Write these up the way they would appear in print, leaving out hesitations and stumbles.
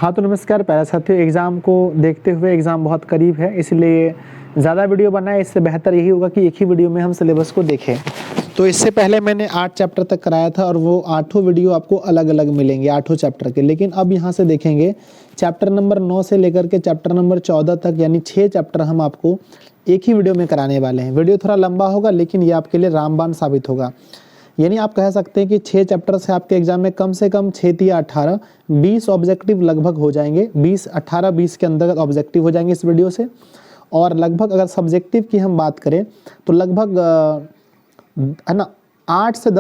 हाँ तो नमस्कार प्यारे साथियों, एग्ज़ाम को देखते हुए एग्ज़ाम बहुत करीब है, इसलिए ज़्यादा वीडियो बनाए इससे बेहतर यही होगा कि एक ही वीडियो में हम सिलेबस को देखें। तो इससे पहले मैंने 8 चैप्टर तक कराया था और वो 8 वीडियो आपको अलग अलग मिलेंगे 8 चैप्टर के। लेकिन अब यहाँ से देखेंगे चैप्टर नंबर 9 से लेकर के चैप्टर नंबर 14 तक, यानी 6 चैप्टर हम आपको एक ही वीडियो में कराने वाले हैं। वीडियो थोड़ा लंबा होगा लेकिन ये आपके लिए रामबाण साबित होगा। यानी आप कह सकते हैं कि 6 चैप्टर से आपके एग्जाम में कम से कम 6 या 18 20 ऑब्जेक्टिव लगभग हो जाएंगे। 20 के अंदर ऑब्जेक्टिव हो जाएंगे इस वीडियो से। और लगभग अगर सब्जेक्टिव की हम बात करें तो लगभग है ना 8 से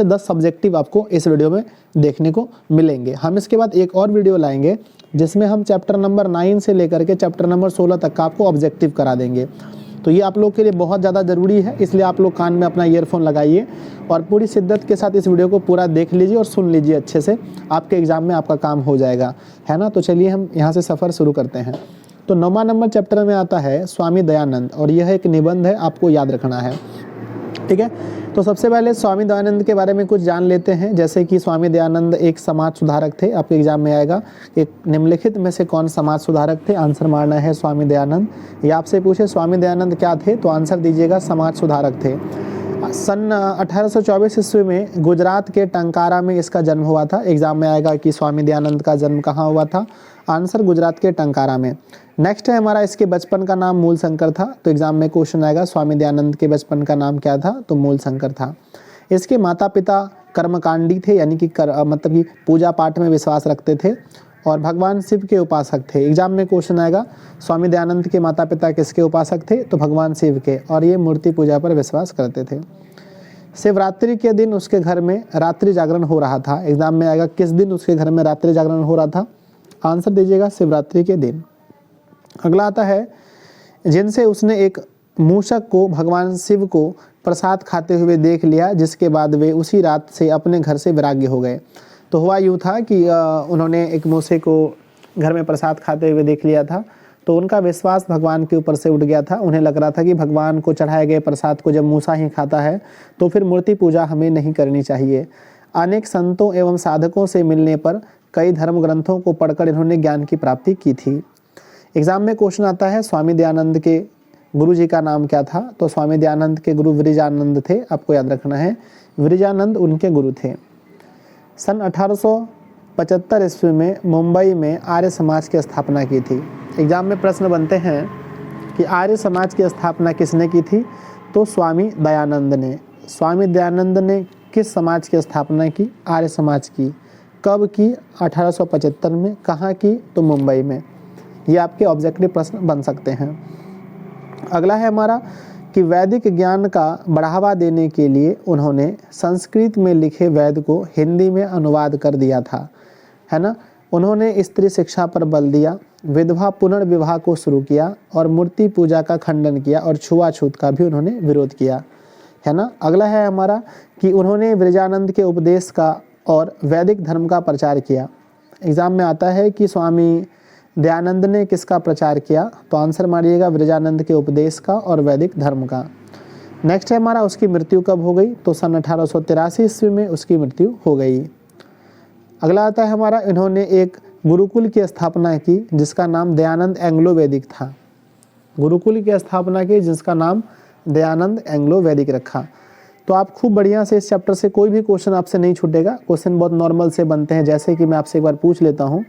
10 सब्जेक्टिव आपको इस वीडियो में देखने को मिलेंगे। हम इसके बाद एक और वीडियो लाएंगे जिसमें हम चैप्टर नंबर 9 से लेकर के चैप्टर नंबर 16 तक का आपको ऑब्जेक्टिव करा देंगे। तो ये आप लोग के लिए बहुत ज़्यादा ज़रूरी है, इसलिए आप लोग कान में अपना ईयरफोन लगाइए और पूरी शिद्दत के साथ इस वीडियो को पूरा देख लीजिए और सुन लीजिए अच्छे से। आपके एग्ज़ाम में आपका काम हो जाएगा, है ना। तो चलिए हम यहाँ से सफ़र शुरू करते हैं। तो 9वां नंबर चैप्टर में आता है स्वामी दयानंद, और यह एक निबंध है, आपको याद रखना है, ठीक है। तो सबसे पहले स्वामी दयानंद के बारे में कुछ जान लेते हैं। जैसे कि स्वामी दयानंद एक समाज सुधारक थे। आपके एग्जाम में आएगा एक निम्नलिखित में से कौन समाज सुधारक थे, आंसर मारना है स्वामी दयानंद। या आपसे पूछे स्वामी दयानंद क्या थे तो आंसर दीजिएगा समाज सुधारक थे। सन 1824 ईस्वी में गुजरात के टंकारा में इसका जन्म हुआ था। एग्जाम में आएगा कि स्वामी दयानंद का जन्म कहाँ हुआ था, आंसर गुजरात के टंकारा में। नेक्स्ट है हमारा, इसके बचपन का नाम मूल शंकर था। तो एग्जाम में क्वेश्चन आएगा स्वामी दयानंद के बचपन का नाम क्या था, तो मूल शंकर था। इसके माता पिता कर्मकांडी थे, यानी कि मतलब कि पूजा पाठ में विश्वास रखते थे और भगवान शिव के उपासक थे। एग्जाम में क्वेश्चन आएगा स्वामी दयानंद के माता पिता किसके उपासक थे, तो भगवान शिव के, और ये मूर्ति पूजा पर विश्वास करते थे। शिवरात्रि के दिन उसके घर में रात्रि जागरण हो रहा था। एग्जाम में आएगा किस दिन उसके घर में रात्रि जागरण हो रहा था, आंसर दीजिएगा शिवरात्रि के दिन। अगला आता है, जिनसे उसने एक मूषक को भगवान शिव को प्रसाद खाते हुए देख लिया, जिसके बाद वे उसी रात से अपने घर से वैराग्य हो गए। तो हुआ यूँ था कि उन्होंने एक मूसे को घर में प्रसाद खाते हुए देख लिया था, तो उनका विश्वास भगवान के ऊपर से उठ गया था। उन्हें लग रहा था कि भगवान को चढ़ाए गए प्रसाद को जब मूसा ही खाता है तो फिर मूर्ति पूजा हमें नहीं करनी चाहिए। अनेक संतों एवं साधकों से मिलने पर कई धर्म ग्रंथों को पढ़कर इन्होंने ज्ञान की प्राप्ति की थी। एग्जाम में क्वेश्चन आता है स्वामी दयानंद के गुरु जी का नाम क्या था, तो स्वामी दयानंद के गुरु विरजानंद थे। आपको याद रखना है, विरजानंद उनके गुरु थे। सन 1875 ईस्वी में मुंबई में आर्य समाज की स्थापना की थी। एग्जाम में प्रश्न बनते हैं कि आर्य समाज की स्थापना किसने की थी, तो स्वामी दयानंद ने। स्वामी दयानंद ने किस समाज की स्थापना की, आर्य समाज की। कब की, 1875 में। कहाँ की, तो मुंबई में। ये आपके ऑब्जेक्टिव प्रश्न बन सकते हैं। अगला है हमारा कि वैदिक ज्ञान का बढ़ावा देने के लिए उन्होंने संस्कृत में लिखे वेद को हिंदी में अनुवाद कर दिया था, है ना। उन्होंने स्त्री शिक्षा पर बल दिया, विधवा पुनर्विवाह को शुरू किया और मूर्ति पूजा का खंडन किया और छुआछूत का भी उन्होंने विरोध किया, है ना। अगला है हमारा कि उन्होंने विरजानंद के उपदेश का और वैदिक धर्म का प्रचार किया। एग्जाम में आता है कि स्वामी दयानंद ने किसका प्रचार किया, तो आंसर मारिएगा विरजानंद के उपदेश का और वैदिक धर्म का। नेक्स्ट है हमारा, उसकी मृत्यु कब हो गई, तो सन 1883 ईस्वी में उसकी मृत्यु हो गई। अगला आता है हमारा, इन्होंने एक गुरुकुल की स्थापना की जिसका नाम दयानंद एंग्लो वैदिक था। गुरुकुल की स्थापना की जिसका नाम दयानंद एंग्लो वैदिक रखा। तो आप खूब बढ़िया से इस चैप्टर से कोई भी क्वेश्चन आपसे नहीं छूटेगा। क्वेश्चन बहुत नॉर्मल से बनते हैं, जैसे कि मैं आपसे एक बार पूछ लेता हूँ,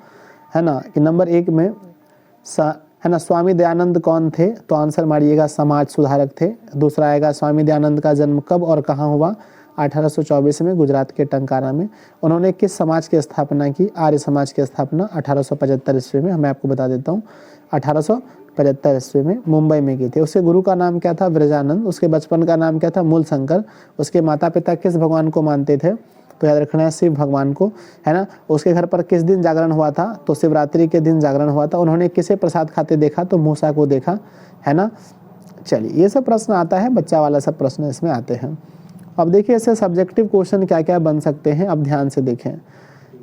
है ना, कि नंबर 1 में है ना स्वामी दयानंद कौन थे, तो आंसर मारिएगा समाज सुधारक थे। दूसरा आएगा स्वामी दयानंद का जन्म कब और कहाँ हुआ, 1824 में गुजरात के टंकारा में। उन्होंने किस समाज की स्थापना की, आर्य समाज की स्थापना 1875 ईस्वी में। मैं आपको बता देता हूँ 1875 ईस्वी में मुंबई में की थी। उसके गुरु का नाम क्या था, विरजानंद। उसके बचपन का नाम क्या था, मूल शंकर। उसके माता पिता किस भगवान को मानते थे, तो याद रखना है शिव भगवान को, है ना। उसके घर पर किस दिन जागरण हुआ था, तो शिवरात्रि के दिन जागरण हुआ था। उन्होंने किसे प्रसाद खाते देखा, तो मूसा को देखा, है ना। चलिए, ये सब प्रश्न आता है, बच्चा वाला सब प्रश्न इसमें आते हैं। अब देखिए इससे सब्जेक्टिव क्वेश्चन क्या क्या बन सकते हैं, अब ध्यान से देखें।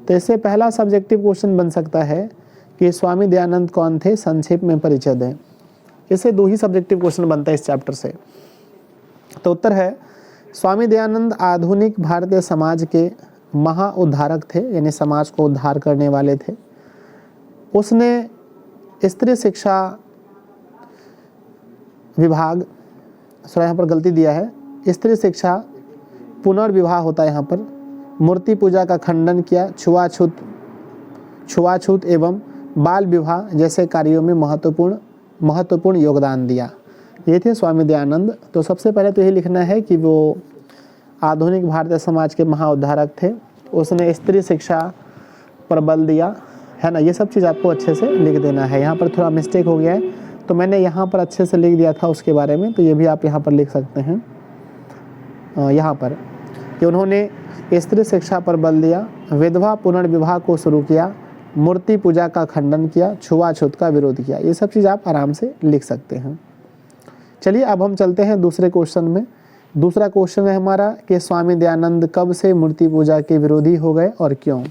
तो इससे पहला सब्जेक्टिव क्वेश्चन बन सकता है कि स्वामी दयानंद कौन थे, संक्षेप में परिचय दें। इससे 2 ही सब्जेक्टिव क्वेश्चन बनता है इस चैप्टर से। तो उत्तर है स्वामी दयानंद आधुनिक भारतीय समाज के महा उद्धारक थे, यानी समाज को उद्धार करने वाले थे। उसने स्त्री शिक्षा विभाग, सॉरी यहाँ पर गलती दिया है, स्त्री शिक्षा पुनर्विवाह होता है यहाँ पर, मूर्ति पूजा का खंडन किया, छुआछूत एवं बाल विवाह जैसे कार्यों में महत्वपूर्ण योगदान दिया। ये थे स्वामी दयानंद। तो सबसे पहले तो यही लिखना है कि वो आधुनिक भारतीय समाज के महाउद्धारक थे। उसने स्त्री शिक्षा पर बल दिया, है ना। ये सब चीज़ आपको अच्छे से लिख देना है। यहाँ पर थोड़ा मिस्टेक हो गया है, तो मैंने यहाँ पर अच्छे से लिख दिया था उसके बारे में, तो ये भी आप यहाँ पर लिख सकते हैं। यहाँ पर कि उन्होंने स्त्री शिक्षा पर बल दिया, विधवा पुनर्विवाह को शुरू किया, मूर्ति पूजा का खंडन किया, छुआछूत का विरोध किया। ये सब चीज़ आप आराम से लिख सकते हैं। चलिए अब हम चलते हैं दूसरे क्वेश्चन में। दूसरा क्वेश्चन है हमारा कि स्वामी दयानंद कब से मूर्ति पूजा के विरोधी हो गए और क्यों।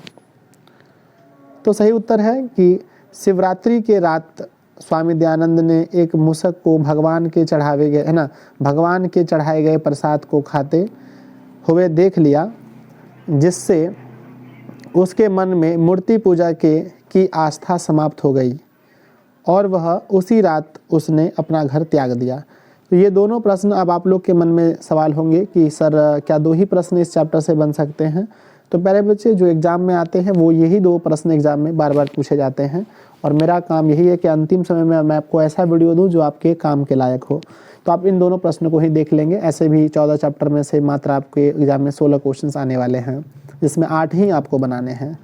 तो सही उत्तर है कि शिवरात्रि के रात स्वामी दयानंद ने एक मूसक को भगवान के चढ़ाए गए, है ना, भगवान के चढ़ाए गए प्रसाद को खाते हुए देख लिया, जिससे उसके मन में मूर्ति पूजा की आस्था समाप्त हो गई और वह उसी रात उसने अपना घर त्याग दिया। तो ये दोनों प्रश्न अब आप लोग के मन में सवाल होंगे कि सर क्या दो ही प्रश्न इस चैप्टर से बन सकते हैं। तो प्यारे बच्चे, जो एग्ज़ाम में आते हैं वो यही दो प्रश्न एग्ज़ाम में बार बार पूछे जाते हैं, और मेरा काम यही है कि अंतिम समय में मैं आपको ऐसा वीडियो दूं जो आपके काम के लायक हो। तो आप इन दोनों प्रश्नों को ही देख लेंगे। ऐसे भी 14 चैप्टर में से मात्र आपके एग्ज़ाम में 16 क्वेश्चंस आने वाले हैं, जिसमें 8 ही आपको बनाने हैं।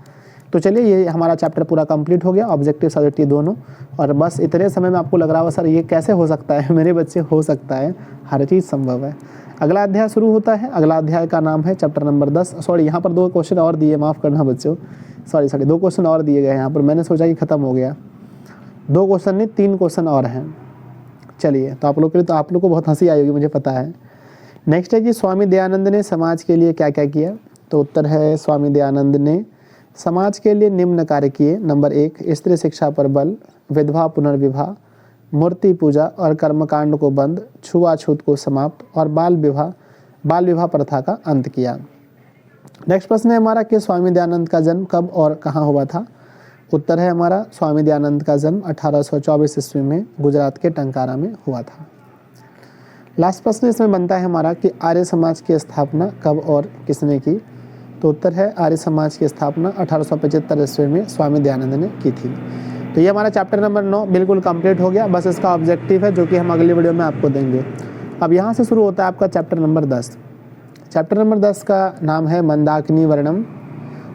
तो चलिए, ये हमारा चैप्टर पूरा कंप्लीट हो गया, ऑब्जेक्टिव सब्जेक्टिव दोनों। और बस इतने समय में आपको लग रहा होगा सर ये कैसे हो सकता है। मेरे बच्चे, हो सकता है, हर चीज़ संभव है। अगला अध्याय शुरू होता है। अगला अध्याय का नाम है चैप्टर नंबर 10। सॉरी, यहाँ पर 2 क्वेश्चन और दिए, माफ़ करना बच्चों, सॉरी 2 क्वेश्चन और दिए गए हैं यहाँ पर। मैंने सोचा कि ख़त्म हो गया, 2 क्वेश्चन नहीं 3 क्वेश्चन और हैं। चलिए, तो आप लोग के लिए, तो आप लोग को बहुत हंसी आई होगी, मुझे पता है। नेक्स्ट है कि स्वामी दयानंद ने समाज के लिए क्या क्या किया। तो उत्तर है स्वामी दयानंद ने समाज के लिए निम्न कार्य किए। नंबर 1, स्त्री शिक्षा पर बल, विधवा पुनर्विवाह, मूर्ति पूजा और कर्मकांड को बंद, छुआछूत को समाप्त और बाल विवाह प्रथा का अंत किया। नेक्स्ट प्रश्न है हमारा कि स्वामी दयानंद का जन्म कब और कहाँ हुआ था। उत्तर है हमारा स्वामी दयानंद का जन्म 1824 ईस्वी में गुजरात के टंकारा में हुआ था। लास्ट प्रश्न इसमें बनता है हमारा कि आर्य समाज की स्थापना कब और किसने की। तो उत्तर है आर्य समाज की स्थापना 1875 ईस्वी में स्वामी दयानंद ने की थी। तो ये हमारा चैप्टर नंबर 9 बिल्कुल कंप्लीट हो गया। बस इसका ऑब्जेक्टिव है जो कि हम अगली वीडियो में आपको देंगे। अब यहाँ से शुरू होता है आपका चैप्टर नंबर 10। चैप्टर नंबर 10 का नाम है मंदाकिनी वर्णम।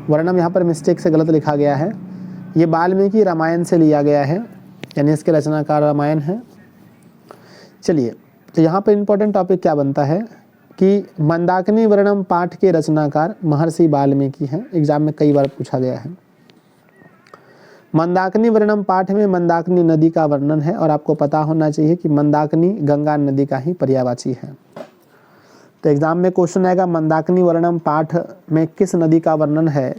वर्णम यहाँ पर मिस्टेक से गलत लिखा गया है। ये वाल्मीकि रामायण से लिया गया है, यानी इसके रचनाकार रामायण है। चलिए, तो यहाँ पर इम्पोर्टेंट टॉपिक क्या बनता है कि मंदाकिनी वर्णम पाठ के रचनाकार महर्षि वाल्मीकि हैं। एग्जाम में कई बार पूछा गया है। मंदाकिनी वर्णम पाठ में मंदाकिनी नदी का वर्णन है, और आपको पता होना चाहिए कि मंदाकिनी गंगा नदी का ही पर्यायवाची है। तो एग्जाम में क्वेश्चन आएगा मंदाकिनी वर्णम पाठ में किस नदी का वर्णन है,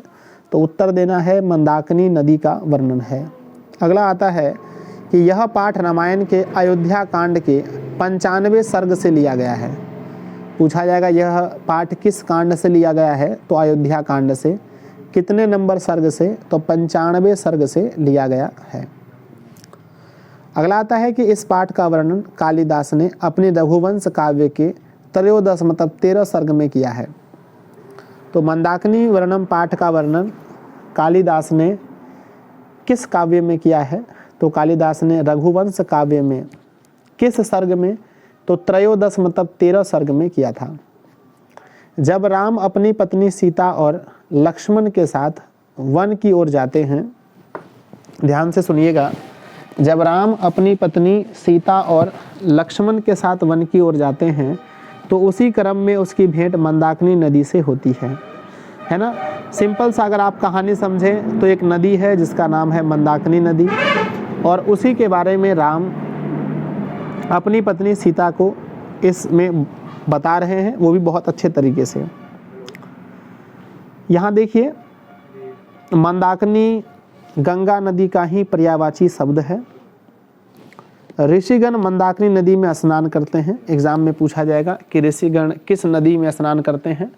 तो उत्तर देना है मंदाकिनी नदी का वर्णन है। अगला आता है कि यह पाठ रामायण के अयोध्या कांड के 95वें सर्ग से लिया गया है। पूछा जाएगा यह पाठ किस कांड से लिया गया है, तो अयोध्या कांड से। कितने नंबर सर्ग से, तो 95वें सर्ग से लिया गया है। अगला आता है कि इस पाठ का वर्णन कालिदास ने अपने रघुवंश काव्य के 13 मतलब 13 सर्ग में किया है। तो मंदाकिनी वर्णम पाठ का वर्णन कालिदास ने किस काव्य में किया है, तो कालिदास ने रघुवंश काव्य में किस सर्ग में, तो 13 मतलब 13 सर्ग में किया था। जब राम अपनी पत्नी सीता और लक्ष्मण के साथ वन की ओर जाते हैं, ध्यान से सुनिएगा, जब राम अपनी पत्नी सीता और लक्ष्मण के साथ वन की ओर जाते हैं तो उसी क्रम में उसकी भेंट मंदाकिनी नदी से होती है ना। सिंपल सा अगर आप कहानी समझें तो एक नदी है जिसका नाम है मंदाकिनी नदी, और उसी के बारे में राम अपनी पत्नी सीता को इसमें बता रहे हैं, वो भी बहुत अच्छे तरीके से। यहाँ देखिए, मंदाकिनी गंगा नदी का ही पर्यायवाची शब्द है। ऋषिगण मंदाकिनी नदी में स्नान करते हैं। एग्जाम में पूछा जाएगा कि ऋषिगण किस नदी में स्नान करते हैं,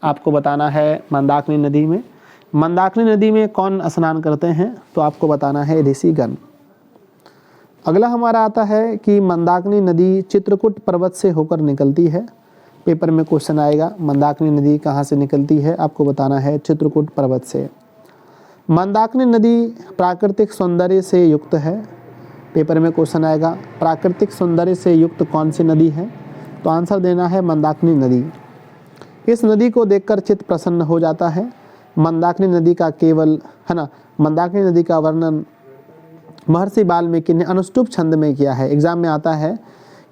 आपको बताना है मंदाकिनी नदी में। मंदाकिनी नदी में कौन स्नान करते हैं? तो आपको बताना है ऋषिगण। अगला हमारा आता है कि मंदाकिनी नदी चित्रकूट पर्वत से होकर निकलती है। पेपर में क्वेश्चन आएगा मंदाकिनी नदी कहाँ से निकलती है? आपको बताना है चित्रकूट पर्वत से। मंदाकिनी नदी प्राकृतिक सौंदर्य से युक्त है। पेपर में क्वेश्चन आएगा प्राकृतिक सौंदर्य से युक्त कौन सी नदी है? तो आंसर देना है मंदाकिनी नदी। इस नदी को देखकर चित्त प्रसन्न हो जाता है। मंदाकिनी नदी का मंदाकिनी नदी का वर्णन महर्षि वाल्मीकि ने अनुष्टुप छंद में किया है। एग्जाम में आता है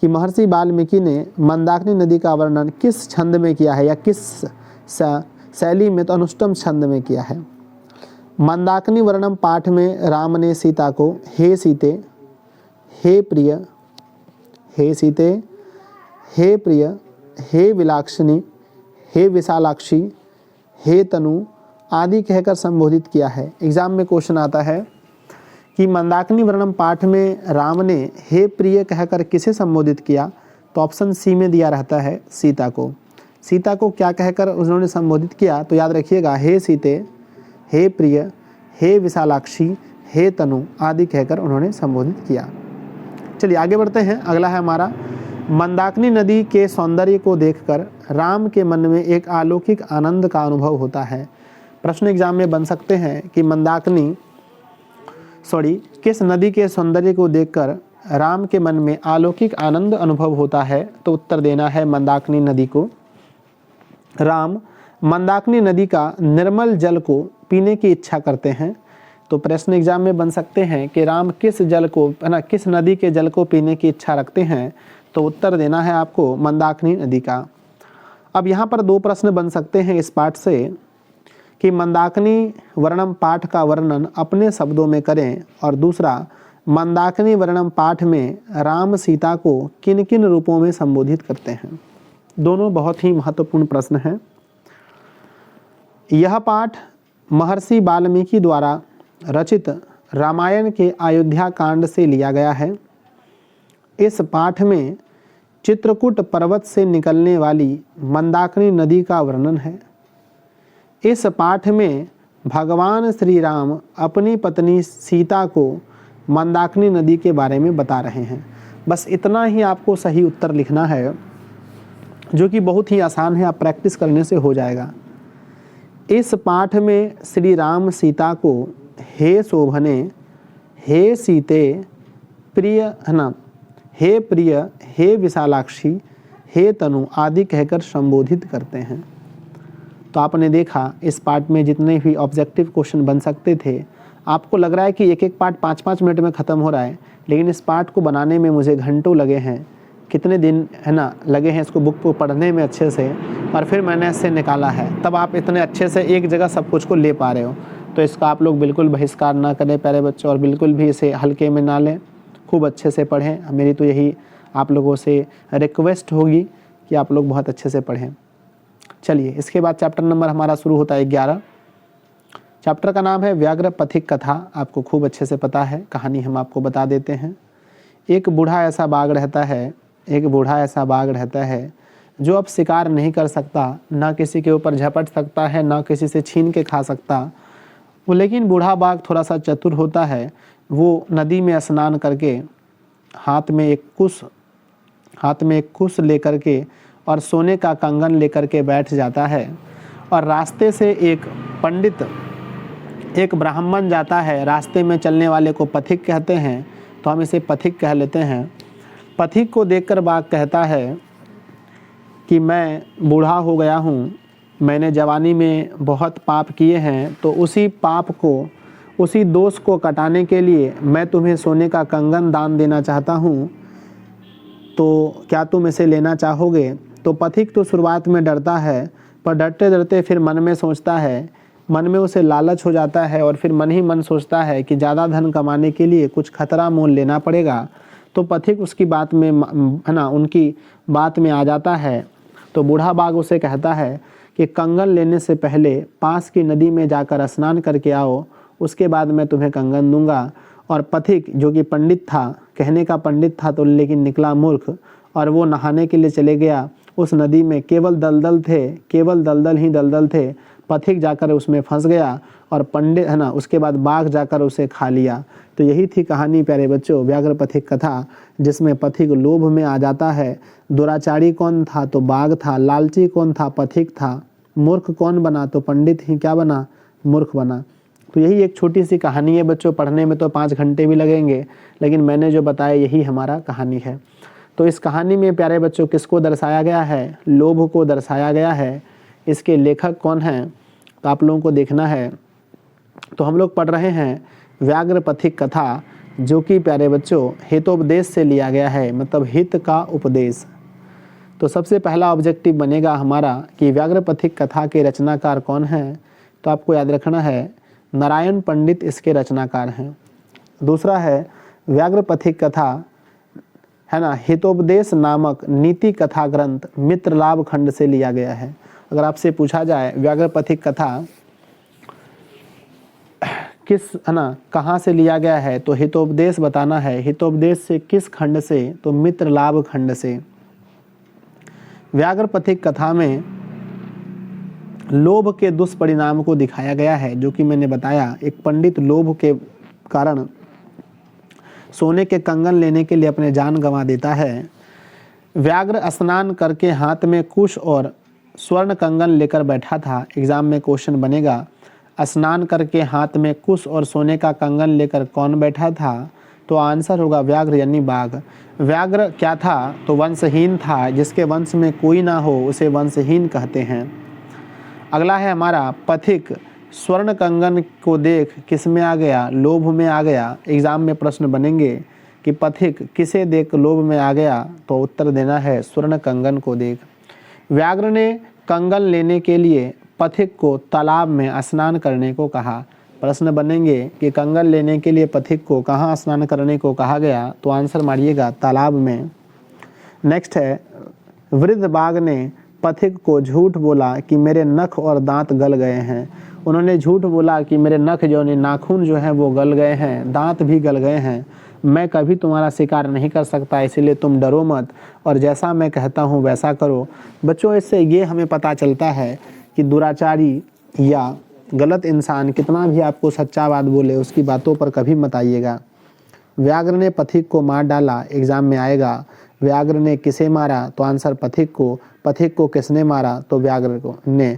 कि महर्षि वाल्मीकि ने मंदाकिनी नदी का वर्णन किस छंद में किया है या किस शैली में? तो अनुष्टुप छंद में किया है। मंदाकिनी वर्णम पाठ में राम ने सीता को हे सीते, हे प्रिय, हे सीते, हे प्रिय, हे विलाक्षिणी, हे विशालाक्षी, हे तनु आदि कहकर संबोधित किया है। एग्जाम में क्वेश्चन आता है कि मंदाकिनी वर्णम पाठ में राम ने हे प्रिय कहकर किसे संबोधित किया? तो ऑप्शन सी में दिया रहता है सीता को। सीता को क्या कहकर उन्होंने संबोधित किया? तो याद रखिएगा हे सीते, हे प्रिय, हे विशालाक्षी, हे तनु आदि कहकर उन्होंने संबोधित किया। चलिए आगे बढ़ते हैं। अगला है हमारा मंदाकिनी नदी के सौंदर्य को देखकर राम के मन में एक अलौकिक आनंद का अनुभव होता है। प्रश्न एग्जाम में बन सकते हैं कि किस नदी के सौंदर्य को देखकर राम के मन में अलौकिक आनंद अनुभव होता है? तो उत्तर देना है मंदाकिनी नदी को। राम मंदाकिनी नदी का निर्मल जल को पीने की इच्छा करते हैं। तो प्रश्न एग्जाम में बन सकते हैं कि राम किस नदी के जल को पीने की इच्छा रखते हैं? तो उत्तर देना है आपको मंदाकिनी नदी का। अब यहाँ पर दो प्रश्न बन सकते हैं इस पाठ से कि मंदाकिनी वर्णम पाठ का वर्णन अपने शब्दों में करें, और दूसरा मंदाकिनी वर्णम पाठ में राम सीता को किन किन रूपों में संबोधित करते हैं। दोनों बहुत ही महत्वपूर्ण प्रश्न हैं। यह पाठ महर्षि वाल्मीकि द्वारा रचित रामायण के अयोध्या कांड से लिया गया है। इस पाठ में चित्रकूट पर्वत से निकलने वाली मंदाकिनी नदी का वर्णन है। इस पाठ में भगवान श्री राम अपनी पत्नी सीता को मंदाकिनी नदी के बारे में बता रहे हैं। बस इतना ही आपको सही उत्तर लिखना है, जो कि बहुत ही आसान है, आप प्रैक्टिस करने से हो जाएगा। इस पाठ में श्री राम सीता को हे शोभने, हे सीते, प्रिय हे प्रिय, हे विशालाक्षी, हे तनु आदि कहकर संबोधित करते हैं। तो आपने देखा इस पार्ट में जितने भी ऑब्जेक्टिव क्वेश्चन बन सकते थे, आपको लग रहा है कि एक एक पार्ट 5-5 मिनट में ख़त्म हो रहा है, लेकिन इस पार्ट को बनाने में मुझे घंटों लगे हैं। कितने दिन लगे हैं इसको बुक को पढ़ने में अच्छे से, और फिर मैंने इससे निकाला है, तब आप इतने अच्छे से एक जगह सब कुछ को ले पा रहे हो। तो इसका आप लोग बिल्कुल बहिष्कार ना करें प्यारे बच्चों, और बिल्कुल भी इसे हल्के में ना लें, खूब अच्छे से पढ़ें। मेरी तो यही आप लोगों से रिक्वेस्ट होगी कि आप लोग बहुत अच्छे से पढ़ें। चलिए इसके बाद चैप्टर नंबर हमारा शुरू होता है 11। चैप्टर का नाम है व्याघ्र पथिक कथा। आपको खूब अच्छे से पता है, कहानी हम आपको बता देते हैं। एक बूढ़ा ऐसा बाघ रहता है जो अब शिकार नहीं कर सकता, ना किसी के ऊपर झपट सकता है, ना किसी से छीन के खा सकता। वो लेकिन बूढ़ा बाघ थोड़ा सा चतुर होता है। वो नदी में स्नान करके हाथ में एक कुश लेकर के और सोने का कंगन लेकर के बैठ जाता है, और रास्ते से एक ब्राह्मण जाता है। रास्ते में चलने वाले को पथिक कहते हैं, तो हम इसे पथिक कह लेते हैं। पथिक को देखकर बाघ कहता है कि मैं बूढ़ा हो गया हूँ, मैंने जवानी में बहुत पाप किए हैं, तो उसी दोष को कटाने के लिए मैं तुम्हें सोने का कंगन दान देना चाहता हूँ, तो क्या तुम इसे लेना चाहोगे? तो पथिक तो शुरुआत में डरता है, पर डरते डरते फिर मन में उसे लालच हो जाता है, और फिर मन ही मन सोचता है कि ज़्यादा धन कमाने के लिए कुछ खतरा मोल लेना पड़ेगा। तो पथिक उसकी बात में उनकी बात में आ जाता है। तो बूढ़ा बाघ उसे कहता है कि कंगन लेने से पहले पास की नदी में जाकर स्नान करके आओ, उसके बाद मैं तुम्हें कंगन दूंगा। और पथिक जो कि पंडित था, कहने का पंडित था तो लेकिन निकला मूर्ख, और वो नहाने के लिए चले गया। उस नदी में केवल दलदल ही दलदल थे, पथिक जाकर उसमें फंस गया और पंडित है ना, उसके बाद बाघ जाकर उसे खा लिया। तो यही थी कहानी प्यारे बच्चों, व्याघ्र पथिक कथा, जिसमें पथिक लोभ में आ जाता है। दुराचारी कौन था? तो बाघ था। लालची कौन था? पथिक था। मूर्ख कौन बना? तो पंडित ही क्या बना? मूर्ख बना। तो यही एक छोटी सी कहानी है बच्चों, पढ़ने में तो 5 घंटे भी लगेंगे, लेकिन मैंने जो बताया यही हमारा कहानी है। तो इस कहानी में प्यारे बच्चों किसको दर्शाया गया है? लोभ को दर्शाया गया है। इसके लेखक कौन हैं? तो आप लोगों को देखना है। तो हम लोग पढ़ रहे हैं व्याघ्र पथिक कथा, जो कि प्यारे बच्चों हितोपदेश से लिया गया है, मतलब हित का उपदेश। तो सबसे पहला ऑब्जेक्टिव बनेगा हमारा कि व्याघ्र पथिक कथा के रचनाकार कौन हैं? तो आपको याद रखना है नारायण पंडित इसके रचनाकार हैं। दूसरा है व्याघ्र पथिक कथा है ना, हितोपदेश नामक नीति कथा ग्रंथ मित्रलाभ खंड से लिया गया है। अगर आपसे पूछा जाए व्याघ्र पथिक कथा किस है ना कहाँ से लिया गया है, तो हितोपदेश बताना है। हितोपदेश से किस खंड से? तो मित्रलाभ खंड से। व्याघ्र पथिक कथा में लोभ के दुष्परिणाम को दिखाया गया है, जो कि मैंने बताया। एक पंडित लोभ के कारण सोने के कंगन लेने के लिए अपने जान गंवा देता है। व्याघ्र स्नान करके हाथ में कुश और स्वर्ण कंगन लेकर बैठा था। एग्जाम में क्वेश्चन बनेगा, स्नान करके हाथ में कुश और सोने का कंगन लेकर कौन बैठा था? तो आंसर होगा व्याघ्र यानी बाघ। व्याघ्र क्या था? तो वंशहीन था। जिसके वंश में कोई ना हो उसे वंशहीन कहते हैं। अगला है हमारा पथिक स्वर्ण कंगन को देख किस में आ गया? लोभ में आ गया। एग्जाम में प्रश्न बनेंगे कि पथिक किसे देख लोभ में आ गया? तो उत्तर देना है स्वर्ण कंगन को देख। व्याघ्र ने कंगन लेने के लिए पथिक को तालाब में स्नान करने को कहा। प्रश्न बनेंगे कि कंगन लेने के लिए पथिक को कहाँ स्नान करने को कहा गया? तो आंसर मारिएगा तालाब में। नेक्स्ट है वृद्ध बाघ ने पथिक को झूठ बोला कि मेरे नख और दांत गल गए हैं। उन्होंने झूठ बोला कि मेरे नख जो है नाखून जो हैं वो गल गए हैं, दांत भी गल गए हैं, मैं कभी तुम्हारा शिकार नहीं कर सकता, इसलिए तुम डरो मत और जैसा मैं कहता हूँ वैसा करो। बच्चों इससे ये हमें पता चलता है कि दुराचारी या गलत इंसान कितना भी आपको सच्चा बात बोले उसकी बातों पर कभी मत आइएगा। व्याघ्र ने पथिक को मार डाला। एग्जाम में आएगा व्याघ्र ने किसे मारा? तो आंसर पथिक को। पथिक को किसने मारा? तो व्याघ्र को ने।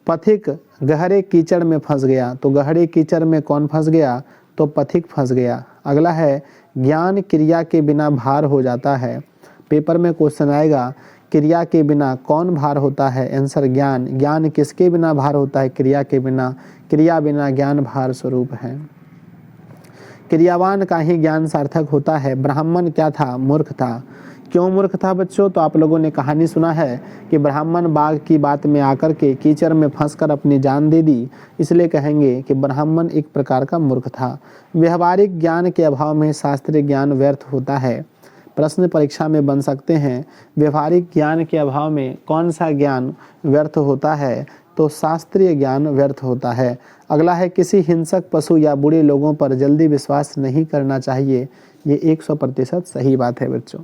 पथिक गहरे कीचड़ में फंस गया। तो गहरे कीचड़ में कौन फंस गया? तो पथिक फंस गया। अगला है ज्ञान क्रिया के बिना भार हो जाता है। पेपर में क्वेश्चन आएगा क्रिया के बिना कौन भार होता है? आंसर ज्ञान। ज्ञान किसके बिना भार होता है? क्रिया के बिना। क्रिया बिना ज्ञान भार स्वरूप है। क्रियावान का ही ज्ञान सार्थक होता है। ब्राह्मण क्या था? मूर्ख था। क्यों मूर्ख था बच्चों? तो आप लोगों ने कहानी सुना है कि ब्राह्मण बाघ की बात में आकर के कीचड़ में फंसकर अपनी जान दे दी, इसलिए कहेंगे कि ब्राह्मण एक प्रकार का मूर्ख था। व्यवहारिक ज्ञान के अभाव में शास्त्रीय ज्ञान व्यर्थ होता है। प्रश्न परीक्षा में बन सकते हैं व्यवहारिक ज्ञान के अभाव में कौन सा ज्ञान व्यर्थ होता है? तो शास्त्रीय ज्ञान व्यर्थ होता है। अगला है किसी हिंसक पशु या बुरे लोगों पर जल्दी विश्वास नहीं करना चाहिए। ये 100% सही बात है बच्चों।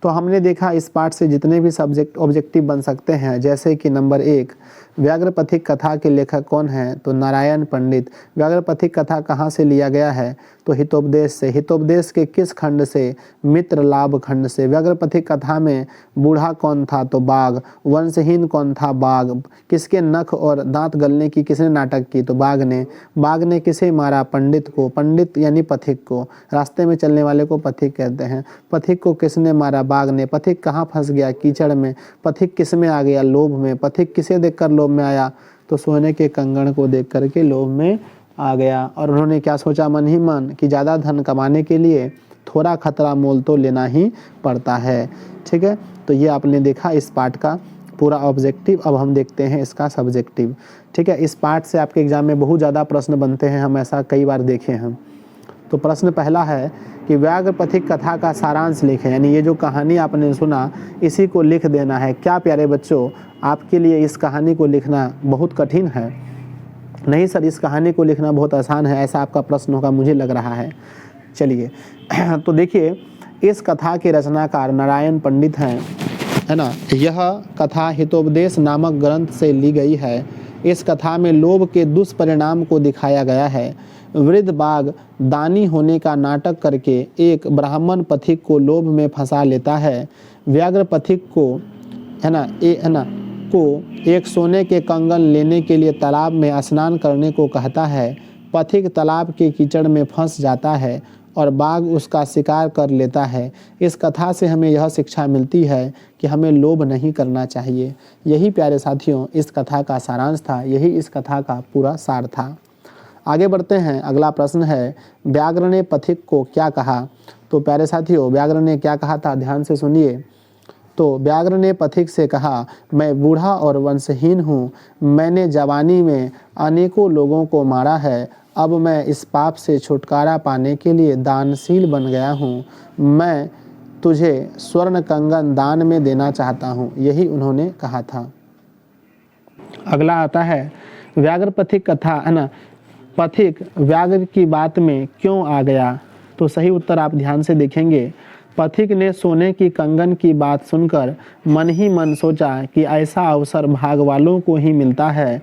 तो हमने देखा इस पार्ट से जितने भी सब्जेक्ट ऑब्जेक्टिव बन सकते हैं, जैसे कि नंबर 1 व्याघ्र पथिक कथा के लेखक कौन हैं? तो नारायण पंडित। व्याघ्र पथिक कथा कहाँ से लिया गया है? तो हितोपदेश से। हितोपदेश के किस खंड से? मित्र लाभ खंड से। व्याघ्र पथिक कथा में बूढ़ा कौन था? तो बाघ। वंशहीन कौन था? बाघ। किसके नख और दांत गलने की किसने नाटक की? तो बाघ ने। बाघ ने किसे मारा? पंडित को। पंडित यानी पथिक को। रास्ते में चलने वाले को पथिक कहते हैं। पथिक को किसने मारा? बाघ ने। पथिक कहाँ फंस गया? कीचड़ में। पथिक किस में आ गया? लोभ में। पथिक किसे देखकर लोभ में आया? तो सोने के कंगन को देख करके लोभ में आ गया। और उन्होंने क्या सोचा मन ही मन कि ज़्यादा धन कमाने के लिए थोड़ा खतरा मोल तो लेना ही पड़ता है। ठीक है, तो ये आपने देखा इस पार्ट का पूरा ऑब्जेक्टिव। अब हम देखते हैं इसका सब्जेक्टिव। ठीक है, इस पार्ट से आपके एग्जाम में बहुत ज़्यादा प्रश्न बनते हैं, हम ऐसा कई बार देखे हैं। तो प्रश्न पहला है कि व्याघ्र पथिक कथा का सारांश लिखें, यानी ये जो कहानी आपने सुना इसी को लिख देना है। क्या प्यारे बच्चों, आपके लिए इस कहानी को लिखना बहुत कठिन है? नहीं सर, इस कहानी को लिखना बहुत आसान है, ऐसा आपका प्रश्न होगा, मुझे लग रहा है। चलिए तो देखिए, इस कथा के रचनाकार नारायण पंडित हैं, है ना। यह कथा हितोपदेश नामक ग्रंथ से ली गई है। इस कथा में लोभ के दुष्परिणाम को दिखाया गया है। वृद्ध बाघ दानी होने का नाटक करके एक ब्राह्मण पथिक को लोभ में फंसा लेता है। व्याघ्र पथिक को एक सोने के कंगन लेने के लिए तालाब में स्नान करने को कहता है। पथिक तालाब के कीचड़ में फंस जाता है और बाघ उसका शिकार कर लेता है। इस कथा से हमें यह शिक्षा मिलती है कि हमें लोभ नहीं करना चाहिए। यही प्यारे साथियों इस कथा का सारांश था, यही इस कथा का पूरा सार था। आगे बढ़ते हैं। अगला प्रश्न है, व्याघ्र ने पथिक को क्या कहा? तो प्यारे साथियों व्याघ्र ने क्या कहा था, ध्यान से सुनिए। तो व्याघ्र ने पथिक से कहा, मैं बूढ़ा और वंशहीन हूँ, मैंने जवानी में अनेकों लोगों को मारा है, अब मैं इस पाप से छुटकारा पाने के लिए दानशील बन गया हूँ, मैं तुझे स्वर्ण कंगन दान में देना चाहता हूँ, यही उन्होंने कहा था। अगला आता है व्याघ्र पथिक कथा, है ना। पथिक व्याघ्र की बात में क्यों आ गया? तो सही उत्तर आप ध्यान से देखेंगे। पथिक ने सोने की कंगन की बात सुनकर मन ही मन सोचा कि ऐसा अवसर भाग वालों को ही मिलता है,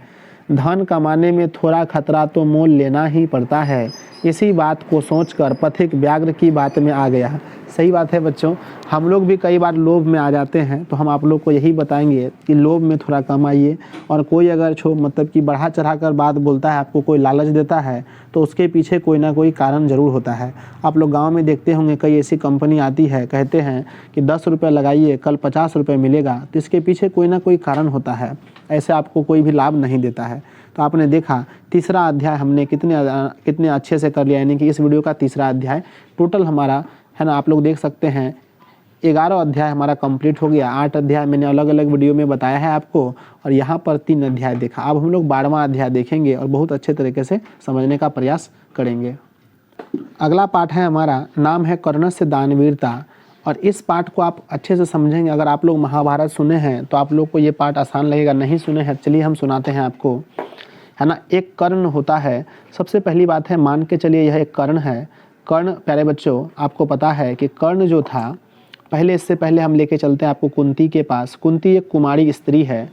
धन कमाने में थोड़ा खतरा तो मोल लेना ही पड़ता है। इसी बात को सोचकर पथिक व्याघ्र की बात में आ गया। सही बात है बच्चों, हम लोग भी कई बार लोभ में आ जाते हैं, तो हम आप लोग को यही बताएंगे कि लोभ में थोड़ा कम आइए। और कोई अगर मतलब कि बढ़ा चढ़ा कर बात बोलता है, आपको कोई लालच देता है, तो उसके पीछे कोई ना कोई कारण ज़रूर होता है। आप लोग गांव में देखते होंगे कई ऐसी कंपनी आती है, कहते हैं कि 10 रुपये लगाइए कल 50 रुपये मिलेगा, तो इसके पीछे कोई ना कोई कारण होता है, ऐसे आपको कोई भी लाभ नहीं देता है। तो आपने देखा तीसरा अध्याय हमने कितने अच्छे से कर लिया, यानी कि इस वीडियो का तीसरा अध्याय टोटल हमारा, है ना, आप लोग देख सकते हैं 11 अध्याय हमारा कंप्लीट हो गया। 8 अध्याय मैंने अलग अलग वीडियो में बताया है आपको, और यहाँ पर 3 अध्याय देखा। अब हम लोग 12वां अध्याय देखेंगे और बहुत अच्छे तरीके से समझने का प्रयास करेंगे। अगला पाठ है हमारा, नाम है कर्णस्य दानवीरता। और इस पाठ को आप अच्छे से समझेंगे। अगर आप लोग महाभारत सुने हैं तो आप लोग को ये पाठ आसान लगेगा, नहीं सुने हैं चलिए हम सुनाते हैं आपको, है ना। एक कर्ण होता है, सबसे पहली बात है मान के चलिए यह एक कर्ण है। कर्ण प्यारे बच्चों आपको पता है कि कर्ण जो था, पहले इससे पहले हम लेके चलते हैं आपको कुंती के पास। कुंती एक कुमारी स्त्री है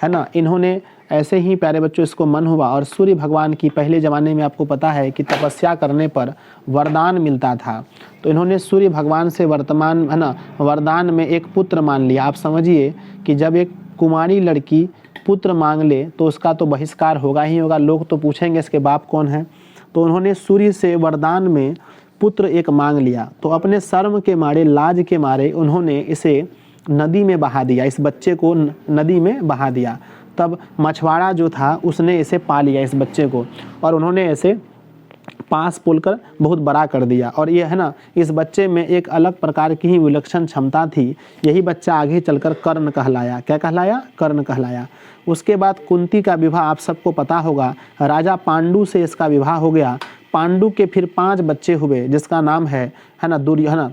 ना। इन्होंने ऐसे ही प्यारे बच्चों इसको मन हुआ, और सूर्य भगवान की पहले ज़माने में आपको पता है कि तपस्या करने पर वरदान मिलता था, तो इन्होंने सूर्य भगवान से वरदान में एक पुत्र मान लिया। आप समझिए कि जब एक कुमारी लड़की पुत्र मांग ले तो उसका तो बहिष्कार होगा ही होगा, लोग तो पूछेंगे इसके बाप कौन है। तो उन्होंने सूर्य से वरदान में पुत्र एक मांग लिया, तो अपने शर्म के मारे, लाज के मारे उन्होंने इसे नदी में बहा दिया, इस बच्चे को नदी में बहा दिया। तब मछुआरा जो था उसने इसे पा लिया इस बच्चे को, और उन्होंने इसे पास पोलकर बहुत बड़ा कर दिया। और ये है ना, इस बच्चे में एक अलग प्रकार की ही विलक्षण क्षमता थी। यही बच्चा आगे चलकर कर्ण कहलाया। क्या कहलाया? कर्ण कहलाया। उसके बाद कुंती का विवाह आप सबको पता होगा, राजा पांडु से इसका विवाह हो गया। पांडु के फिर 5 बच्चे हुए, जिसका नाम है ना,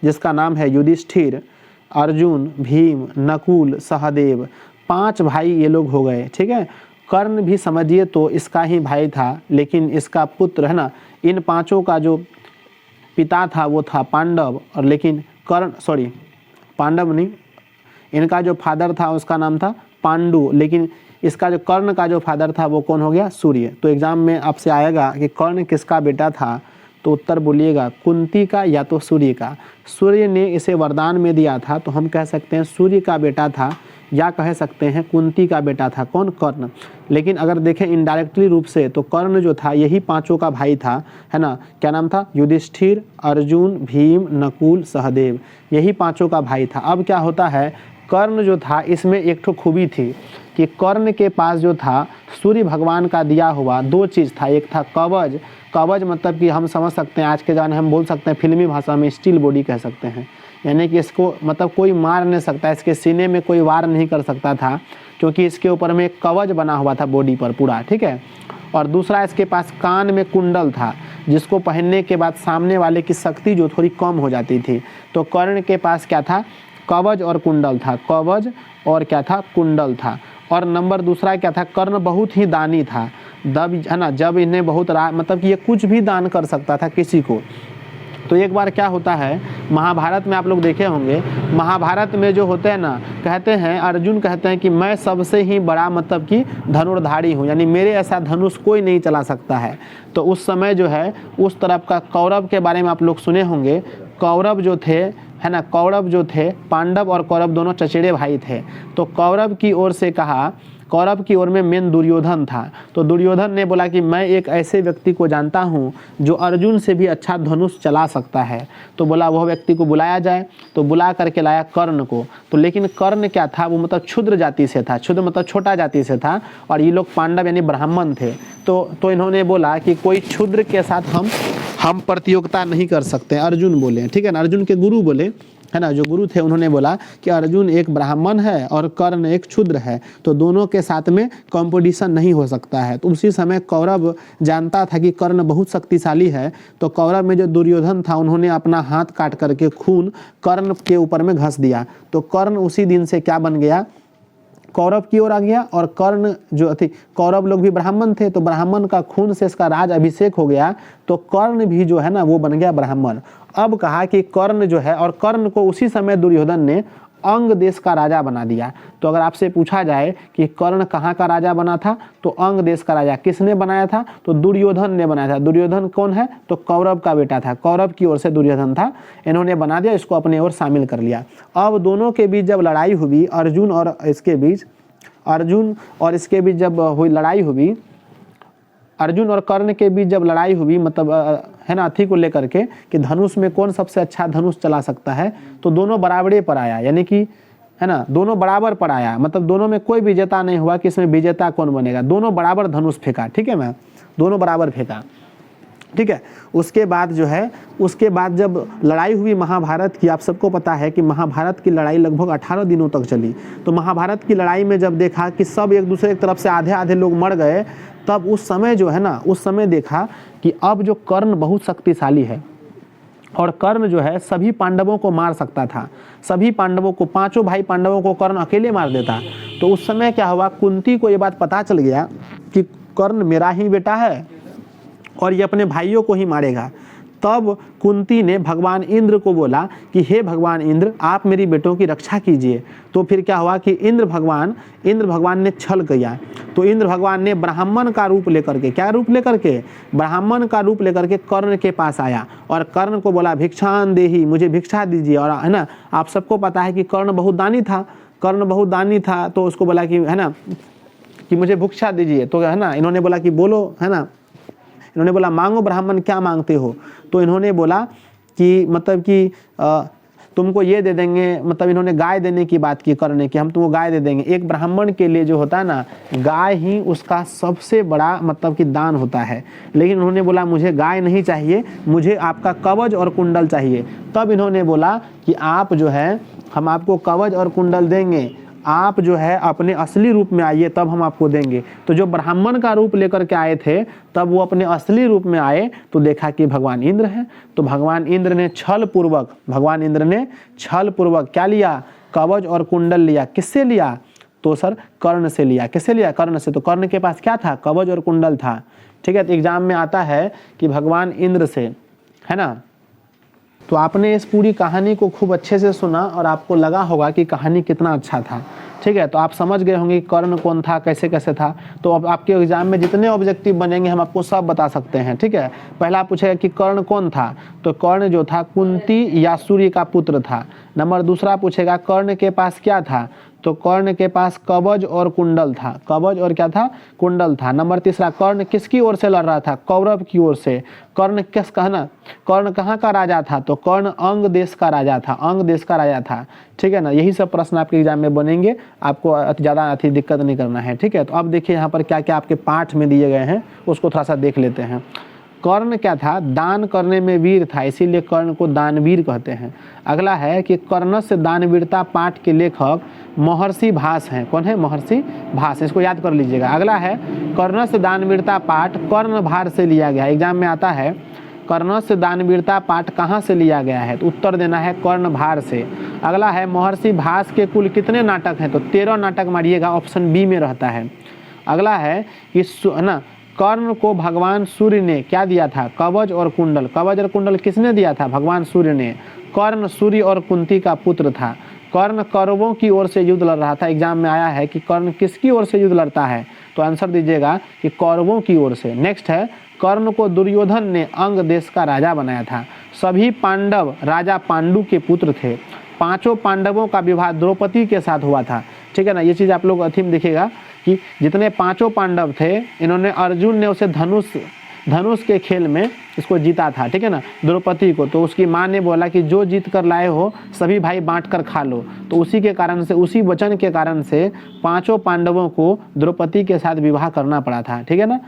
जिसका नाम है युधिष्ठिर, अर्जुन, भीम, नकुल, सहदेव। 5 भाई ये लोग हो गए, ठीक है। कर्ण भी समझिए तो इसका ही भाई था, लेकिन इसका पुत्र, है ना, इन 5 का जो पिता था वो था पांडव, और लेकिन पांडव नहीं, इनका जो फादर था उसका नाम था पांडु, लेकिन इसका जो कर्ण का जो फादर था वो कौन हो गया? सूर्य। तो एग्जाम में आपसे आएगा कि कर्ण किसका बेटा था, तो उत्तर बोलिएगा कुंती का या तो सूर्य का। सूर्य ने इसे वरदान में दिया था, तो हम कह सकते हैं सूर्य का बेटा था, या कह सकते हैं कुंती का बेटा था। कौन? कर्ण। लेकिन अगर देखें इनडायरेक्टली रूप से तो कर्ण जो था यही 5 का भाई था, है ना। क्या नाम था? युधिष्ठिर, अर्जुन, भीम, नकुल, सहदेव, यही 5 का भाई था। अब क्या होता है, कर्ण जो था इसमें एक ठो खूबी थी कि कर्ण के पास जो था सूर्य भगवान का दिया हुआ 2 चीज़ था। एक था कवच। कवच मतलब कि हम समझ सकते हैं आज के ज़माने हम बोल सकते हैं फिल्मी भाषा में स्टील बॉडी कह सकते हैं, यानी कि इसको मतलब कोई मार नहीं सकता, इसके सीने में कोई वार नहीं कर सकता था, क्योंकि इसके ऊपर में एक कवच बना हुआ था बॉडी पर पूरा, ठीक है। और दूसरा इसके पास कान में कुंडल था, जिसको पहनने के बाद सामने वाले की शक्ति जो थोड़ी कम हो जाती थी। तो कर्ण के पास क्या था? कवच और कुंडल था। कवच और क्या था? कुंडल था। और नंबर दूसरा क्या था? कर्ण बहुत ही दानी था। जब इन्हें बहुत मतलब कि ये कुछ भी दान कर सकता था किसी को। तो एक बार क्या होता है, महाभारत में आप लोग देखे होंगे, महाभारत में जो होते हैं ना, कहते हैं अर्जुन कहते हैं कि मैं सबसे ही बड़ा मतलब कि धनुर्धारी हूँ, यानी मेरे ऐसा धनुष कोई नहीं चला सकता है। तो उस समय जो है उस तरफ का कौरव के बारे में आप लोग सुने होंगे, कौरव जो थे है ना, कौरव जो थे, पांडव और कौरव दोनों चचेरे भाई थे। तो कौरव की ओर से कहा, कौरव की ओर में मेन दुर्योधन था। तो दुर्योधन ने बोला कि मैं एक ऐसे व्यक्ति को जानता हूँ जो अर्जुन से भी अच्छा धनुष चला सकता है। तो बोला वह व्यक्ति को बुलाया जाए। तो बुला करके लाया कर्ण को। तो लेकिन कर्ण क्या था, वो मतलब क्षुद्र जाति से था, क्षुद्र मतलब छोटा जाति से था, और ये लोग पांडव यानी ब्राह्मण थे। तो इन्होंने बोला कि कोई क्षुद्र के साथ हम प्रतियोगिता नहीं कर सकते, अर्जुन बोले, ठीक है ना, अर्जुन के गुरु बोले, है ना, जो गुरु थे उन्होंने बोला कि अर्जुन एक ब्राह्मण है और कर्ण एक क्षुद्र है, तो दोनों के साथ में कंपटीशन नहीं हो सकता है। तो उसी समय कौरव जानता था कि कर्ण बहुत शक्तिशाली है। तो कौरव में जो दुर्योधन था उन्होंने अपना हाथ काट करके खून कर्ण के ऊपर में घस दिया। तो कर्ण उसी दिन से क्या बन गया, कौरव की ओर आ गया। और कर्ण जो थे, कौरव लोग भी ब्राह्मण थे, तो ब्राह्मण का खून से इसका राज अभिषेक हो गया। तो कर्ण भी जो है ना वो बन गया ब्राह्मण। अब कहा कि कर्ण जो है, और कर्ण को उसी समय दुर्योधन ने अंग देश का राजा बना दिया। तो अगर आपसे पूछा जाए कि कर्ण कहाँ का राजा बना था, तो अंग देश का राजा किसने बनाया था, तो दुर्योधन ने बनाया था। दुर्योधन कौन है, तो कौरव का बेटा था, कौरव की ओर से दुर्योधन था, इन्होंने बना दिया, इसको अपने ओर शामिल कर लिया। अब दोनों के बीच जब लड़ाई हुई, अर्जुन और इसके बीच जब हुई लड़ाई हुई, अर्जुन और कर्ण के बीच जब लड़ाई हुई, मतलब है ना, अथी को लेकर के कि धनुष में कौन सबसे अच्छा धनुष चला सकता है, तो दोनों बराबरे पर आया, यानी कि है ना, दोनों बराबर पर आया, मतलब दोनों में कोई विजेता नहीं हुआ कि इसमें विजेता कौन बनेगा, दोनों बराबर धनुष फेंका, ठीक है ना, दोनों बराबर फेंका, ठीक है। उसके बाद जो है, उसके बाद जब लड़ाई हुई महाभारत की, आप सबको पता है कि महाभारत की लड़ाई लगभग 18 दिनों तक चली। तो महाभारत की लड़ाई में जब देखा कि सब एक दूसरे की तरफ से आधे आधे लोग मर गए, तब उस समय जो है ना, उस समय देखा कि अब जो कर्ण बहुत शक्तिशाली है, और कर्ण जो है सभी पांडवों को मार सकता था, सभी पांडवों को, पांचों भाई पांडवों को कर्ण अकेले मार देता। तो उस समय क्या हुआ, कुंती को ये बात पता चल गया कि कर्ण मेरा ही बेटा है और ये अपने भाइयों को ही मारेगा। तब कुंती ने भगवान इंद्र को बोला कि हे भगवान इंद्र, आप मेरी बेटों की रक्षा कीजिए। तो फिर क्या हुआ कि इंद्र भगवान ने छल किया। तो इंद्र भगवान ने ब्राह्मण का रूप लेकर के, क्या रूप लेकर के, ब्राह्मण का रूप लेकर के कर्ण के पास आया और कर्ण को बोला भिक्षान देही, मुझे भिक्षा दीजिए। और है ना, आप सबको पता है कि कर्ण बहुत दानी था, तो उसको बोला कि है ना कि मुझे भिक्षा दीजिए। तो है ना, इन्होंने बोला कि बोलो, है ना, इन्होंने बोला मांगो ब्राह्मण, क्या मांगते हो। तो इन्होंने बोला कि मतलब कि तुमको ये दे देंगे, मतलब इन्होंने गाय देने की बात की कर्ण ने कि हम तुमको गाय दे देंगे। एक ब्राह्मण के लिए जो होता है ना, गाय ही उसका सबसे बड़ा मतलब कि दान होता है। लेकिन उन्होंने बोला मुझे गाय नहीं चाहिए, मुझे आपका कवच और कुंडल चाहिए। तब इन्होंने बोला कि आप जो है, हम आपको कवच और कुंडल देंगे, आप जो है अपने असली रूप में आइए तब हम आपको देंगे। तो जो ब्राह्मण का रूप लेकर के आए थे, तब वो अपने असली रूप में आए तो देखा कि भगवान इंद्र हैं। तो भगवान इंद्र ने छल पूर्वक क्या लिया, कवच और कुंडल लिया। किससे लिया, तो सर कर्ण से लिया। किससे लिया, कर्ण से। तो कर्ण के पास क्या था, कवच और कुंडल था, ठीक है। तो एग्जाम में आता है कि भगवान इंद्र से, है ना। तो आपने इस पूरी कहानी को खूब अच्छे से सुना और आपको लगा होगा कि कहानी कितना अच्छा था, ठीक है। तो आप समझ गए होंगे कि कर्ण कौन था, कैसे कैसे था। तो अब आपके एग्जाम में जितने ऑब्जेक्टिव बनेंगे हम आपको सब बता सकते हैं, ठीक है। पहला पूछेगा कि कर्ण कौन था, तो कर्ण जो था कुंती या सूर्य का पुत्र था। नंबर दूसरा पूछेगा कर्ण के पास क्या था, तो कर्ण के पास कवच और कुंडल था। कवच और क्या था, कुंडल था। नंबर तीसरा कर्ण किसकी ओर से लड़ रहा था, कौरव की ओर से। कर्ण किस कहना, कर्ण कहाँ का राजा था, तो कर्ण अंग देश का राजा था, अंग देश का राजा था, ठीक है ना। यही सब प्रश्न आपके एग्जाम में बनेंगे, आपको ज़्यादा दिक्कत नहीं करना है, ठीक है। तो अब देखिए यहाँ पर क्या क्या आपके पाठ में दिए गए हैं, उसको थोड़ा सा देख लेते हैं। कर्ण क्या था, दान करने में वीर था, इसीलिए कर्ण को दानवीर कहते हैं। अगला है कि कर्ण से दानवीरता पाठ के लेखक महर्षि भास हैं। कौन है, महर्षि भास, इसको याद कर लीजिएगा। अगला है कर्ण से दानवीरता पाठ कर्णभार से लिया गया। एग्जाम में आता है कर्ण से दानवीरता पाठ कहाँ से लिया गया है, तो उत्तर देना है कर्णभार से। अगला है महर्षि भास के कुल कितने नाटक हैं, तो 13 नाटक मारिएगा, ऑप्शन बी में रहता है। अगला है कि ना कर्ण को भगवान सूर्य ने क्या दिया था? कवच और कुंडल। कवच और कुंडल किसने दिया था? भगवान सूर्य ने। कर्ण सूर्य और कुंती का पुत्र था। कर्ण कौरवों की ओर से युद्ध लड़ रहा था। एग्जाम में आया है कि कर्ण किसकी ओर से युद्ध लड़ता है, तो आंसर दीजिएगा कि कौरवों की ओर से। नेक्स्ट है, कर्ण को दुर्योधन ने अंग देश का राजा बनाया था। सभी पांडव राजा पांडु के पुत्र थे। पांचों पांडवों का विवाह द्रौपदी के साथ हुआ था। ठीक है ना, ये चीज़ आप लोग अथीम दिखेगा कि जितने पांचों पांडव थे, इन्होंने अर्जुन ने उसे धनुष के खेल में इसको जीता था। ठीक है ना, द्रौपदी को। तो उसकी माँ ने बोला कि जो जीत कर लाए हो सभी भाई बांट कर खा लो। तो उसी के कारण से, उसी वचन के कारण से पांचों पांडवों को द्रौपदी के साथ विवाह करना पड़ा था। ठीक है ना।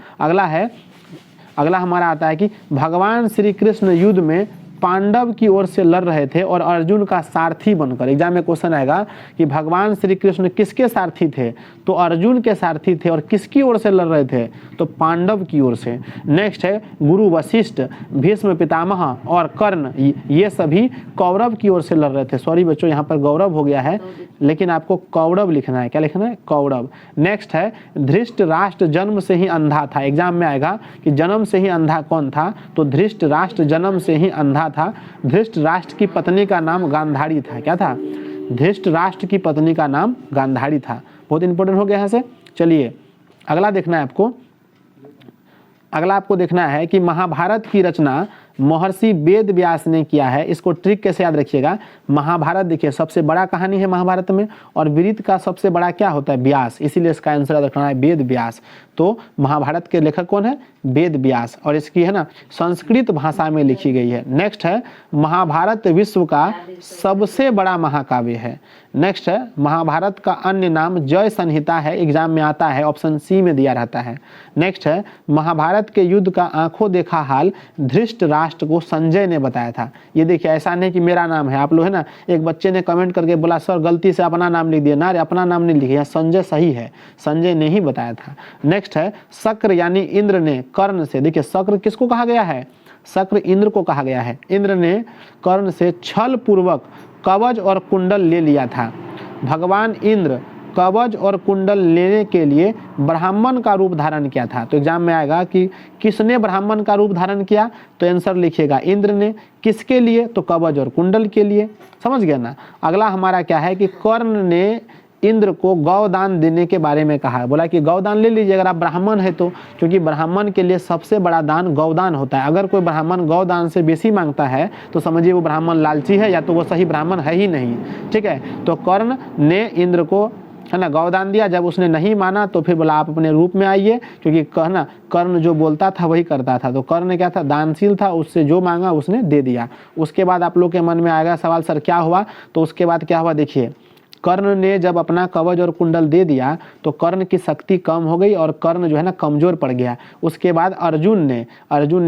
अगला हमारा आता है कि भगवान श्री कृष्ण युद्ध में पांडव की ओर से लड़ रहे थे और अर्जुन का सारथी बनकर। एग्जाम में क्वेश्चन आएगा कि भगवान श्री कृष्ण किसके सारथी थे, तो अर्जुन के सारथी थे। और किसकी ओर से लड़ रहे थे, तो पांडव की ओर से। नेक्स्ट है, गुरु वशिष्ठ, भीष्म पितामह और कर्ण, ये सभी कौरव की ओर से लड़ रहे थे। सॉरी बच्चों, यहाँ पर गौरव हो गया है, लेकिन आपको कौरव लिखना है। क्या लिखना है? कौरव। नेक्स्ट है, धृष्ट राष्ट्र जन्म से ही अंधा था। एग्जाम में आएगा कि जन्म से ही अंधा कौन था, तो धृष्ट राष्ट्र जन्म से ही अंधा था। धृष्ट राष्ट्र की पत्नी का नाम गांधारी था। क्या था? धृष्ट राष्ट्र की पत्नी का नाम गांधारी था। बहुत इंपॉर्टेंट हो गया यहाँ से। चलिए अगला देखना है आपको। अगला आपको देखना है कि महाभारत की रचना महर्षि वेद व्यास ने किया है। इसको ट्रिक कैसे याद रखिएगा। महाभारत देखिए सबसे बड़ा कहानी है महाभारत में, और विरित का सबसे बड़ा क्या होता है? व्यास। इसीलिए इसका आंसर याद रखना है वेद व्यास। तो महाभारत के लेखक कौन है? वेद व्यास। और इसकी है ना संस्कृत भाषा में लिखी गई है। नेक्स्ट है, महाभारत विश्व का सबसे बड़ा महाकाव्य है। नेक्स्ट है, महाभारत का अन्य नाम जय संहिता है। एग्जाम में आता है, ऑप्शन सी में दिया रहता है। नेक्स्ट है, महाभारत के युद्ध का आंखों देखा हाल धृष्ट राष्ट्र को संजय ने बताया था। ये देखिए, ऐसा नहीं कि मेरा नाम है। आप लोग है ना, एक बच्चे ने कमेंट करके बोला सर गलती से अपना नाम लिख दिया ना, अपना नाम नहीं लिखिए, संजय सही है, संजय ने ही बताया था। नेक्स्ट है, शक्र यानी इंद्र ने कर्ण से, देखिए शक्र किसको कहा गया है? शक्र इंद्र को कहा गया है। इंद्र ने कर्ण से छल पूर्वक कवच और कुंडल ले लिया था। भगवान इंद्र कवच और कुंडल लेने के लिए ब्राह्मण का रूप धारण किया था। तो एग्जाम में आएगा कि किसने ब्राह्मण का रूप धारण किया, तो आंसर लिखिएगा इंद्र ने। किसके लिए, तो कवच और कुंडल के लिए। समझ गया ना। अगला हमारा क्या है कि कर्ण ने इंद्र को गौदान देने के बारे में कहा है। बोला कि गौदान ले लीजिए अगर आप ब्राह्मण है तो, क्योंकि ब्राह्मण के लिए सबसे बड़ा दान गौदान होता है। अगर कोई ब्राह्मण गौदान से बेसी मांगता है तो समझिए वो ब्राह्मण लालची है, या तो वो सही ब्राह्मण है ही नहीं। ठीक है, तो कर्ण ने इंद्र को है ना गौदान दिया। जब उसने नहीं माना तो फिर बोला आप अपने रूप में आइए, क्योंकि कहना कर्ण जो बोलता था वही करता था। तो कर्ण क्या था? दानशील था, उससे जो मांगा उसने दे दिया। उसके बाद आप लोग के मन में आएगा सवाल सर क्या हुआ, तो उसके बाद क्या हुआ देखिए, कर्ण ने जब अपना कवच और कुंडल दे दिया तो कर्ण की शक्ति कम हो गई और कर्ण जो है ना कमजोर पड़ गया। उसके बाद अर्जुन ने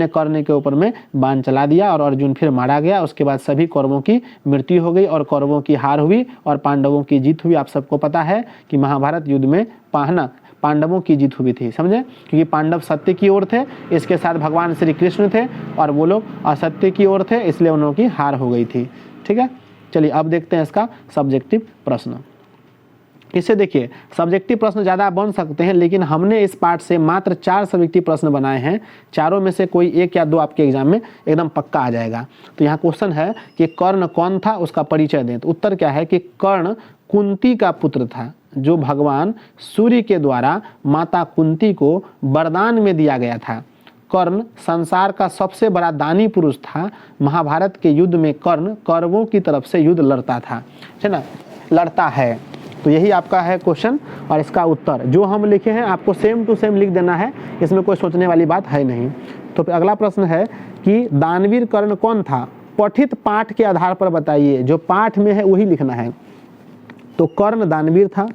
कर्ण के ऊपर में बाण चला दिया और अर्जुन फिर मारा गया। उसके बाद सभी कौरवों की मृत्यु हो गई और कौरवों की हार हुई और पांडवों की जीत हुई। आप सबको पता है कि महाभारत युद्ध में पांडवों की जीत हुई थी। समझे, क्योंकि पांडव सत्य की ओर थे, इसके साथ भगवान श्री कृष्ण थे, और वो लोग असत्य की ओर थे, इसलिए उन लोगों की हार हो गई थी। ठीक है, चलिए अब देखते हैं इसका सब्जेक्टिव प्रश्न। इसे देखिए, सब्जेक्टिव प्रश्न ज़्यादा बन सकते हैं, लेकिन हमने इस पार्ट से मात्र 4 सब्जेक्टिव प्रश्न बनाए हैं। चारों में से कोई 1 या 2 आपके एग्जाम में एकदम पक्का आ जाएगा। तो यहाँ क्वेश्चन है कि कर्ण कौन था, उसका परिचय दें। तो उत्तर क्या है कि कर्ण कुंती का पुत्र था, जो भगवान सूर्य के द्वारा माता कुंती को वरदान में दिया गया था। कर्ण संसार का सबसे बड़ा दानी पुरुष था। महाभारत के युद्ध में कर्ण कौरवों की तरफ से युद्ध लड़ता था, है ना, लड़ता है। तो यही आपका है क्वेश्चन, और इसका उत्तर जो हम लिखे हैं आपको सेम टू सेम लिख देना है, इसमें कोई सोचने वाली बात है नहीं। तो अगला प्रश्न है कि दानवीर कर्ण कौन था, पठित पाठ के आधार पर बताइए। जो पाठ में है वही लिखना है। तो कर्ण दानवीर था।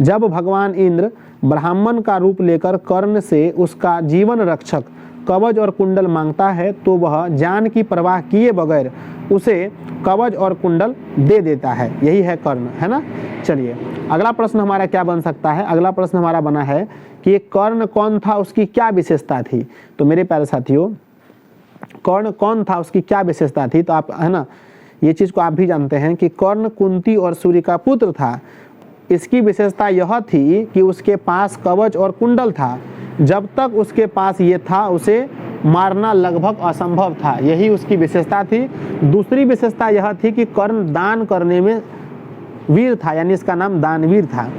जब भगवान इंद्र ब्राह्मण का रूप लेकर कर्ण से उसका जीवन रक्षक कवच और कुंडल मांगता है तो वह जान की परवाह किए बगैर उसे कवच और कुंडल दे देता है। यही है कर्ण, है ना। चलिए अगला प्रश्न हमारा क्या बन सकता है। अगला प्रश्न हमारा बना है कि ये कर्ण कौन था, उसकी क्या विशेषता थी। तो मेरे प्यारे साथियों, कर्ण कौन था, उसकी क्या विशेषता थी, तो आप है ना ये चीज़ को आप भी जानते हैं कि कर्ण कुंती और सूर्य का पुत्र था। इसकी विशेषता यह थी कि उसके पास कवच और कुंडल था। जब तक उसके पास ये था उसे मारना लगभग असंभव था, यही उसकी विशेषता थी। दूसरी विशेषता यह थी कि कर्ण दान करने में वीर था, यानी इसका नाम दानवीर था।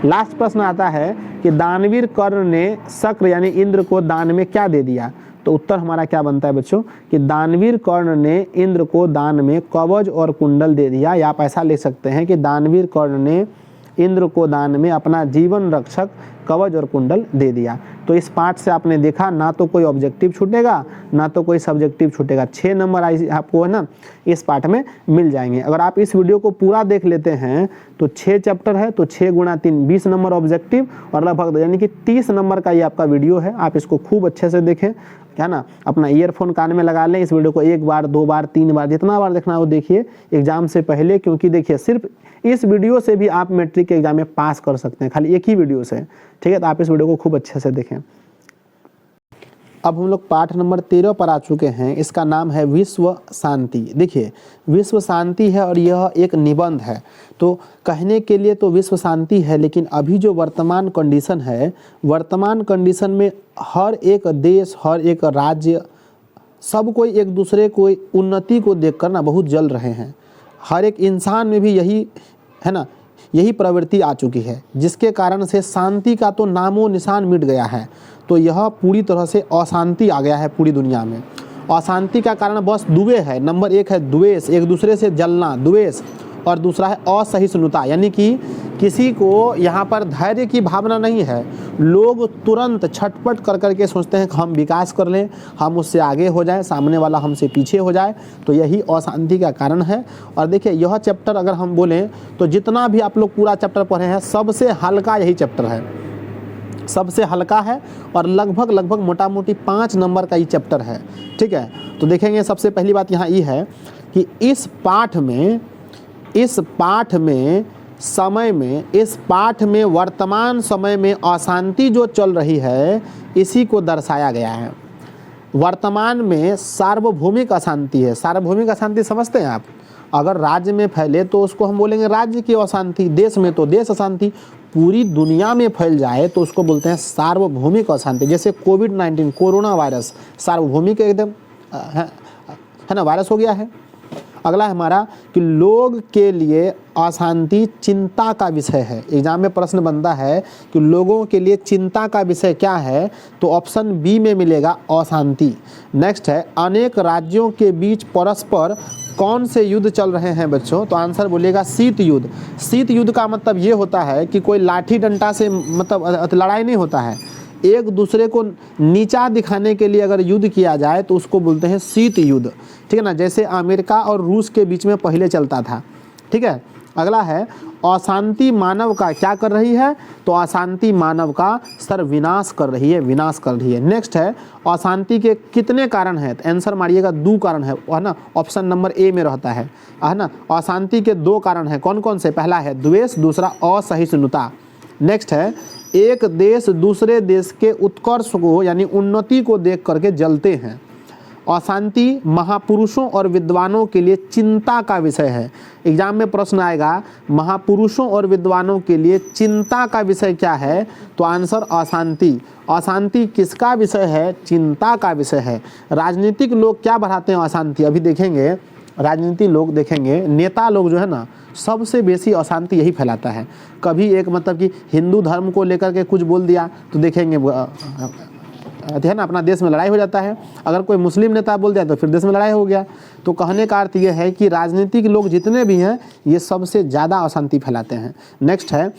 लास्ट प्रश्न आता है कि दानवीर कर्ण ने शक्र यानी इंद्र को दान में क्या दे दिया? तो उत्तर हमारा क्या बनता है बच्चों कि दानवीर कर्ण ने इंद्र को दान में कवच और कुंडल दे दिया, या आप ऐसा लिख सकते हैं कि दानवीर कर्ण ने इंद्र को दान में अपना जीवन रक्षक कवच और कुंडल दे दिया। तो इस पाठ से आपने देखा ना तो कोई ऑब्जेक्टिव छूटेगा ना तो कोई सब्जेक्टिव छूटेगा, 6 नंबर आपको है ना इस पाठ में मिल जाएंगे। अगर आप इस वीडियो को पूरा देख लेते हैं तो 6 चैप्टर है, तो 6 गुणा 3 20 नंबर ऑब्जेक्टिव और लगभग यानी कि 30 नंबर का ये आपका वीडियो है। आप इसको खूब अच्छे से देखें, क्या ना, अपना ईयरफोन कान में लगा लें, इस वीडियो को 1 बार 2 बार 3 बार जितना बार देखना है वो देखिए एग्जाम से पहले, क्योंकि देखिए सिर्फ इस वीडियो से भी आप मैट्रिक के एग्जाम में पास कर सकते हैं, खाली एक ही वीडियो से। ठीक है, तो आप इस वीडियो को खूब अच्छे से देखें। अब हम लोग पाठ नंबर 13 पर आ चुके हैं, इसका नाम है विश्व शांति। देखिए विश्व शांति है और यह एक निबंध है, तो कहने के लिए तो विश्व शांति है, लेकिन अभी जो वर्तमान कंडीशन है, वर्तमान कंडीशन में हर एक देश हर एक राज्य सब कोई एक दूसरे को उन्नति को देखकर ना बहुत जल रहे हैं। हर एक इंसान में भी यही है ना, यही प्रवृत्ति आ चुकी है, जिसके कारण से शांति का तो नामो निशान मिट गया है। तो यह पूरी तरह से अशांति आ गया है पूरी दुनिया में। अशांति का कारण बस दुवे है। नंबर 1 है द्वेष, एक दूसरे से जलना, द्वेष, और दूसरा है असहिष्णुता, यानी कि किसी को यहाँ पर धैर्य की भावना नहीं है। लोग तुरंत छटपट कर करके सोचते हैं कि हम विकास कर लें, हम उससे आगे हो जाएं, सामने वाला हमसे पीछे हो जाए, तो यही अशांति का कारण है। और देखिए यह चैप्टर अगर हम बोलें तो जितना भी आप लोग पूरा चैप्टर पढ़े हैं सबसे हल्का यही चैप्टर है, सबसे हल्का है और लगभग मोटा मोटी 5 नंबर का ये चैप्टर है। ठीक है, तो देखेंगे सबसे पहली बात यहाँ ये है कि इस पाठ में वर्तमान समय में अशांति जो चल रही है इसी को दर्शाया गया है। वर्तमान में सार्वभौमिक अशांति है। सार्वभौमिक अशांति समझते हैं आप? अगर राज्य में फैले तो उसको हम बोलेंगे राज्य की अशांति, देश में तो देश अशांति, पूरी दुनिया में फैल जाए तो उसको बोलते हैं सार्वभौमिक अशांति। जैसे कोविड-19 कोरोना वायरस सार्वभौमिक एकदम है ना, वायरस हो गया है। अगला है हमारा कि लोग के लिए अशांति चिंता का विषय है। एग्जाम में प्रश्न बनता है कि लोगों के लिए चिंता का विषय क्या है, तो ऑप्शन बी में मिलेगा अशांति। नेक्स्ट है अनेक राज्यों के बीच परस्पर कौन से युद्ध चल रहे हैं बच्चों, तो आंसर बोलिएगा शीत युद्ध। शीत युद्ध का मतलब ये होता है कि कोई लाठी डंडा से मतलब लड़ाई नहीं होता है, एक दूसरे को नीचा दिखाने के लिए अगर युद्ध किया जाए तो उसको बोलते हैं शीत युद्ध। ठीक है ना, जैसे अमेरिका और रूस के बीच में पहले चलता था। ठीक है, अगला है अशांति मानव का क्या कर रही है, तो अशांति मानव का सर्वविनाश कर रही है, विनाश कर रही है। नेक्स्ट है अशांति के कितने कारण हैं, तो आंसर मारिएगा 2 कारण है ना, ऑप्शन नंबर ए में रहता है ना। अशांति के 2 कारण हैं, कौन कौन से? पहला है द्वेष, दूसरा असहिष्णुता। नेक्स्ट है एक देश दूसरे देश के उत्कर्ष को यानी उन्नति को देख करके जलते हैं। अशांति महापुरुषों और विद्वानों के लिए चिंता का विषय है। एग्जाम में प्रश्न आएगा महापुरुषों और विद्वानों के लिए चिंता का विषय क्या है, तो आंसर अशांति। अशांति किसका विषय है? चिंता का विषय है। राजनीतिक लोग क्या बढ़ाते हैं? अशांति। अभी देखेंगे राजनीति लोग, देखेंगे नेता लोग जो है ना सबसे बेसी अशांति यही फैलाता है। कभी एक मतलब कि हिंदू धर्म को लेकर के कुछ बोल दिया तो देखेंगे है ना अपना देश में लड़ाई हो जाता है। अगर कोई मुस्लिम नेता बोल दिया तो फिर देश में लड़ाई हो गया। तो कहने का अर्थ ये है कि राजनीतिक लोग जितने भी हैं ये सबसे ज़्यादा अशांति फैलाते हैं। नेक्स्ट है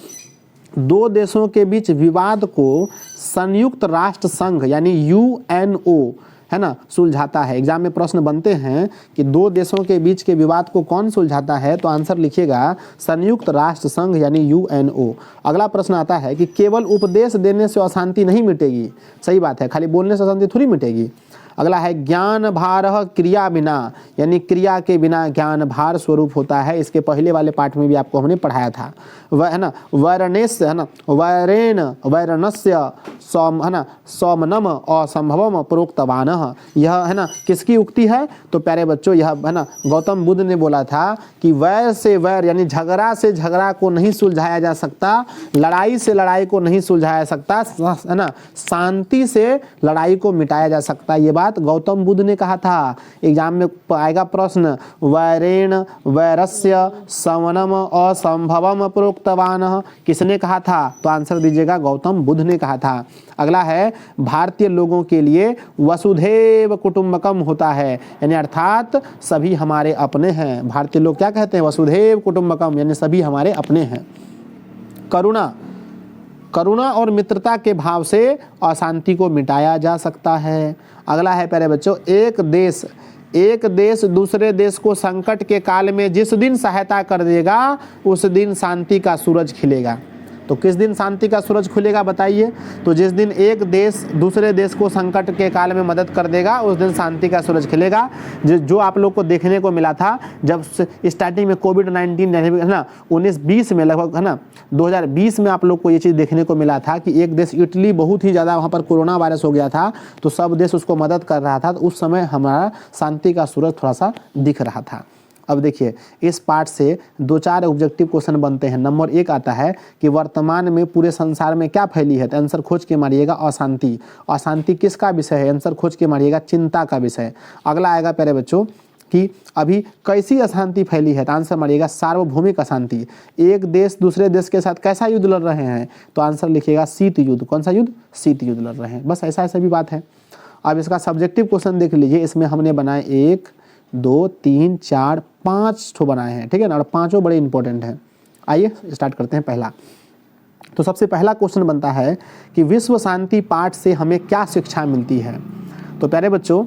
2 देशों के बीच विवाद को संयुक्त राष्ट्र संघ यानी यूएनओ है ना सुलझाता है। एग्जाम में प्रश्न बनते हैं कि 2 देशों के बीच के विवाद को कौन सुलझाता है, तो आंसर लिखिएगा संयुक्त राष्ट्र संघ यानी यूएनओ। अगला प्रश्न आता है कि केवल उपदेश देने से अशांति नहीं मिटेगी। सही बात है, खाली बोलने से अशांति थोड़ी मिटेगी। अगला है ज्ञान भारः क्रिया बिना, यानी क्रिया के बिना ज्ञान भार स्वरूप होता है। इसके पहले वाले पाठ में भी आपको हमने पढ़ाया था, वह है ना वैरणेस्य है ना वैरेण वैरणस्य सौम है ना सौमनम असंभवम प्रोक्तवान। यह है ना किसकी उक्ति है? तो प्यारे बच्चों यह है ना गौतम बुद्ध ने बोला था कि वैर से वैर यानी झगड़ा से झगड़ा को नहीं सुलझाया जा सकता, लड़ाई से लड़ाई को नहीं सुलझाया सकता, है ना शांति से लड़ाई को मिटाया जा सकता। ये बात गौतम बुद्ध ने कहा था। एग्जाम में आएगा प्रश्न, वैरेण वैरस्य समनम असंभवम प्रोक्तवान, किसने कहा था? तो आंसर दीजिएगा, गौतम बुद्ध ने कहा था। अगला है भारतीय लोगों के लिए वसुधैव कुटुंबकम होता है, यानी अर्थात सभी हमारे अपने हैं। भारतीय लोग क्या कहते हैं? वसुधैव कुटुंबकम, यानी सभी हमारे अपने हैं। करुणा, करुणा और मित्रता के भाव से अशांति को मिटाया जा सकता है। अगला है प्यारे बच्चों, एक देश दूसरे देश को संकट के काल में जिस दिन सहायता कर देगा उस दिन शांति का सूरज खिलेगा। तो किस दिन शांति का सूरज खुलेगा बताइए? तो जिस दिन एक देश दूसरे देश को संकट के काल में मदद कर देगा उस दिन शांति का सूरज खिलेगा। जो आप लोग को देखने को मिला था जब स्टार्टिंग में कोविड-19 है ना 19-20 में लगभग है ना 2020 में आप लोग को ये चीज़ देखने को मिला था कि एक देश इटली बहुत ही ज़्यादा वहाँ पर कोरोना वायरस हो गया था, तो सब देश उसको मदद कर रहा था। तो उस समय हमारा शांति का सूरज थोड़ा सा दिख रहा था। अब देखिए इस पार्ट से 2-4 ऑब्जेक्टिव क्वेश्चन बनते हैं। नंबर 1 आता है कि वर्तमान में पूरे संसार में क्या फैली है? तो आंसर खोज के मारिएगा अशांति। अशांति किसका विषय है? आंसर खोज के मारिएगा चिंता का विषय। अगला आएगा प्यारे बच्चों कि अभी कैसी अशांति फैली है? तो आंसर मारिएगा सार्वभौमिक अशांति। एक देश दूसरे देश के साथ कैसा युद्ध लड़ रहे हैं? तो आंसर लिखिएगा शीत युद्ध। कौन सा युद्ध? शीत युद्ध लड़ रहे हैं। बस ऐसा भी बात है। अब इसका सब्जेक्टिव क्वेश्चन देख लीजिए। इसमें हमने बनाए 1 2 3 4 5 ठो बनाए हैं, ठीक है ना, और पांचों बड़े इंपॉर्टेंट हैं। आइए स्टार्ट करते हैं। पहला तो सबसे पहला क्वेश्चन बनता है कि विश्व शांति पाठ से हमें क्या शिक्षा मिलती है? तो प्यारे बच्चों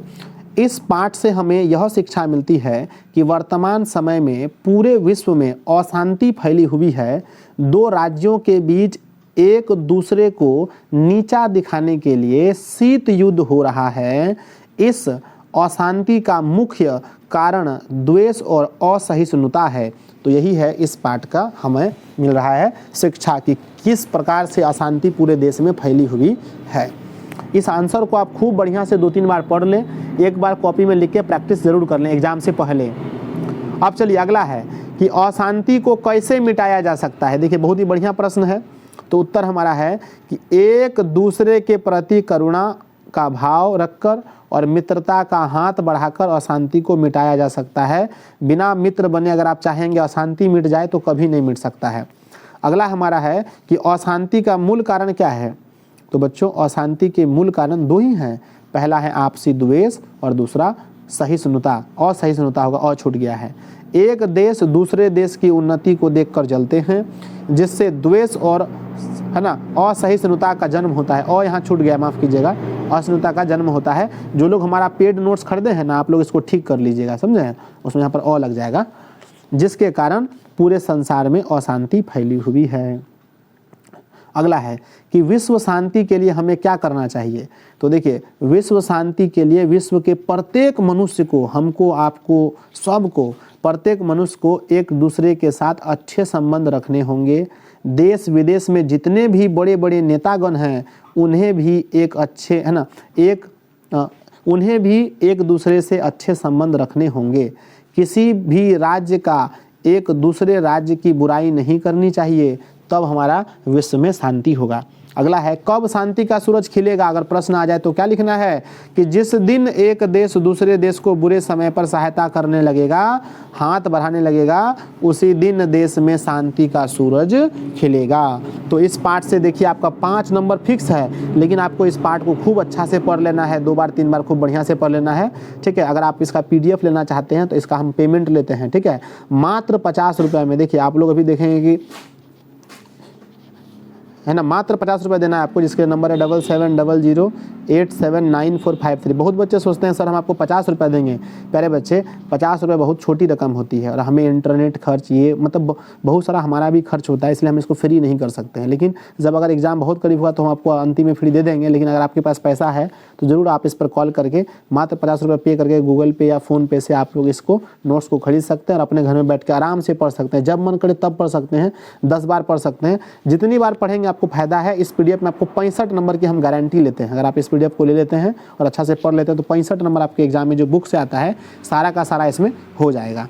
इस पाठ से हमें यह शिक्षा मिलती है कि वर्तमान समय में पूरे विश्व में अशांति फैली हुई है। 2 राज्यों के बीच एक दूसरे को नीचा दिखाने के लिए शीत युद्ध हो रहा है। इस अशांति का मुख्य कारण द्वेष और असहिष्णुता है। तो यही है इस पाठ का हमें मिल रहा है शिक्षा की किस प्रकार से अशांति पूरे देश में फैली हुई है। इस आंसर को आप खूब बढ़िया से 2-3 बार पढ़ लें, एक बार कॉपी में लिख के प्रैक्टिस जरूर कर लें एग्जाम से पहले। अब चलिए अगला है कि अशांति को कैसे मिटाया जा सकता है। देखिए बहुत ही बढ़िया प्रश्न है। तो उत्तर हमारा है कि एक दूसरे के प्रति करुणा का भाव रखकर और मित्रता का हाथ बढ़ाकर अशांति को मिटाया जा सकता है। बिना मित्र बने अगर आप चाहेंगे अशांति मिट जाए तो कभी नहीं मिट सकता है। अगला हमारा है कि अशांति का मूल कारण क्या है? तो बच्चों अशांति के मूल कारण 2 ही हैं। पहला है आपसी द्वेष और दूसरा सहिष्णुता। असहिष्णुता होगा, और छूट गया है। एक देश दूसरे देश की उन्नति को देखकर जलते हैं जिससे द्वेष और है ना असहिष्णुता का जन्म होता है। और यहाँ छूट गया, माफ़ कीजिएगा, असहिष्णुता का जन्म होता है। जो लोग हमारा पेड नोट्स खरीदे हैं ना आप लोग इसको ठीक कर लीजिएगा, समझे? उसमें यहाँ पर और लग जाएगा, जिसके कारण पूरे संसार में अशांति फैली हुई है। अगला है कि विश्व शांति के लिए हमें क्या करना चाहिए? तो देखिए विश्व शांति के लिए विश्व के प्रत्येक मनुष्य को, हमको, आपको, सबको, प्रत्येक मनुष्य को एक दूसरे के साथ अच्छे संबंध रखने होंगे। देश विदेश में जितने भी बड़े बड़े नेतागण हैं उन्हें भी एक अच्छे है ना उन्हें भी एक दूसरे से अच्छे संबंध रखने होंगे। किसी भी राज्य का एक दूसरे राज्य की बुराई नहीं करनी चाहिए, तब हमारा विश्व में शांति होगा। अगला है कब शांति का सूरज खिलेगा? अगर प्रश्न आ जाए तो क्या लिखना है कि जिस दिन एक देश दूसरे देश को बुरे समय पर सहायता करने लगेगा, हाथ बढ़ाने लगेगा, उसी दिन देश में शांति का सूरज खिलेगा। तो इस पाठ से देखिए आपका 5 नंबर फिक्स है, लेकिन आपको इस पाठ को खूब अच्छा से पढ़ लेना है, 2 बार 3 बार खूब बढ़िया से पढ़ लेना है, ठीक है। अगर आप इसका PDF लेना चाहते हैं तो इसका हम पेमेंट लेते हैं, ठीक है, मात्र 50 रुपये में। देखिए आप लोग अभी देखेंगे कि है ना, मात्र 50 रुपये देना है आपको, जिसके नंबर है 7700879453। बहुत बच्चे सोचते हैं सर हम आपको 50 रुपये देंगे। प्यारे बच्चे, 50 रुपये बहुत छोटी रकम होती है, और हमें इंटरनेट खर्च, ये मतलब बहुत सारा हमारा भी खर्च होता है, इसलिए हम इसको फ्री नहीं कर सकते हैं। लेकिन जब अगर एग्ज़ाम बहुत करीब हुआ तो हम आपको अंतिम में फ्री दे देंगे। लेकिन अगर आपके पास पैसा है तो ज़रूर आप इस पर कॉल करके मात्र 50 रुपये पे करके गूगल पे या फ़ोन पे से आप लोग इसको नोट्स को खरीद सकते हैं और अपने घर में बैठ के आराम से पढ़ सकते हैं। जब मन करे तब पढ़ सकते हैं, 10 बार पढ़ सकते हैं, जितनी बार पढ़ेंगे आपको फ़ायदा है। इस पीडीएफ में आपको 65 नंबर की हम गारंटी लेते हैं। अगर आप इस पीडीएफ को ले लेते हैं और अच्छा से पढ़ लेते हैं तो 65 नंबर आपके एग्जाम में जो बुक से आता है सारा का सारा इसमें हो जाएगा।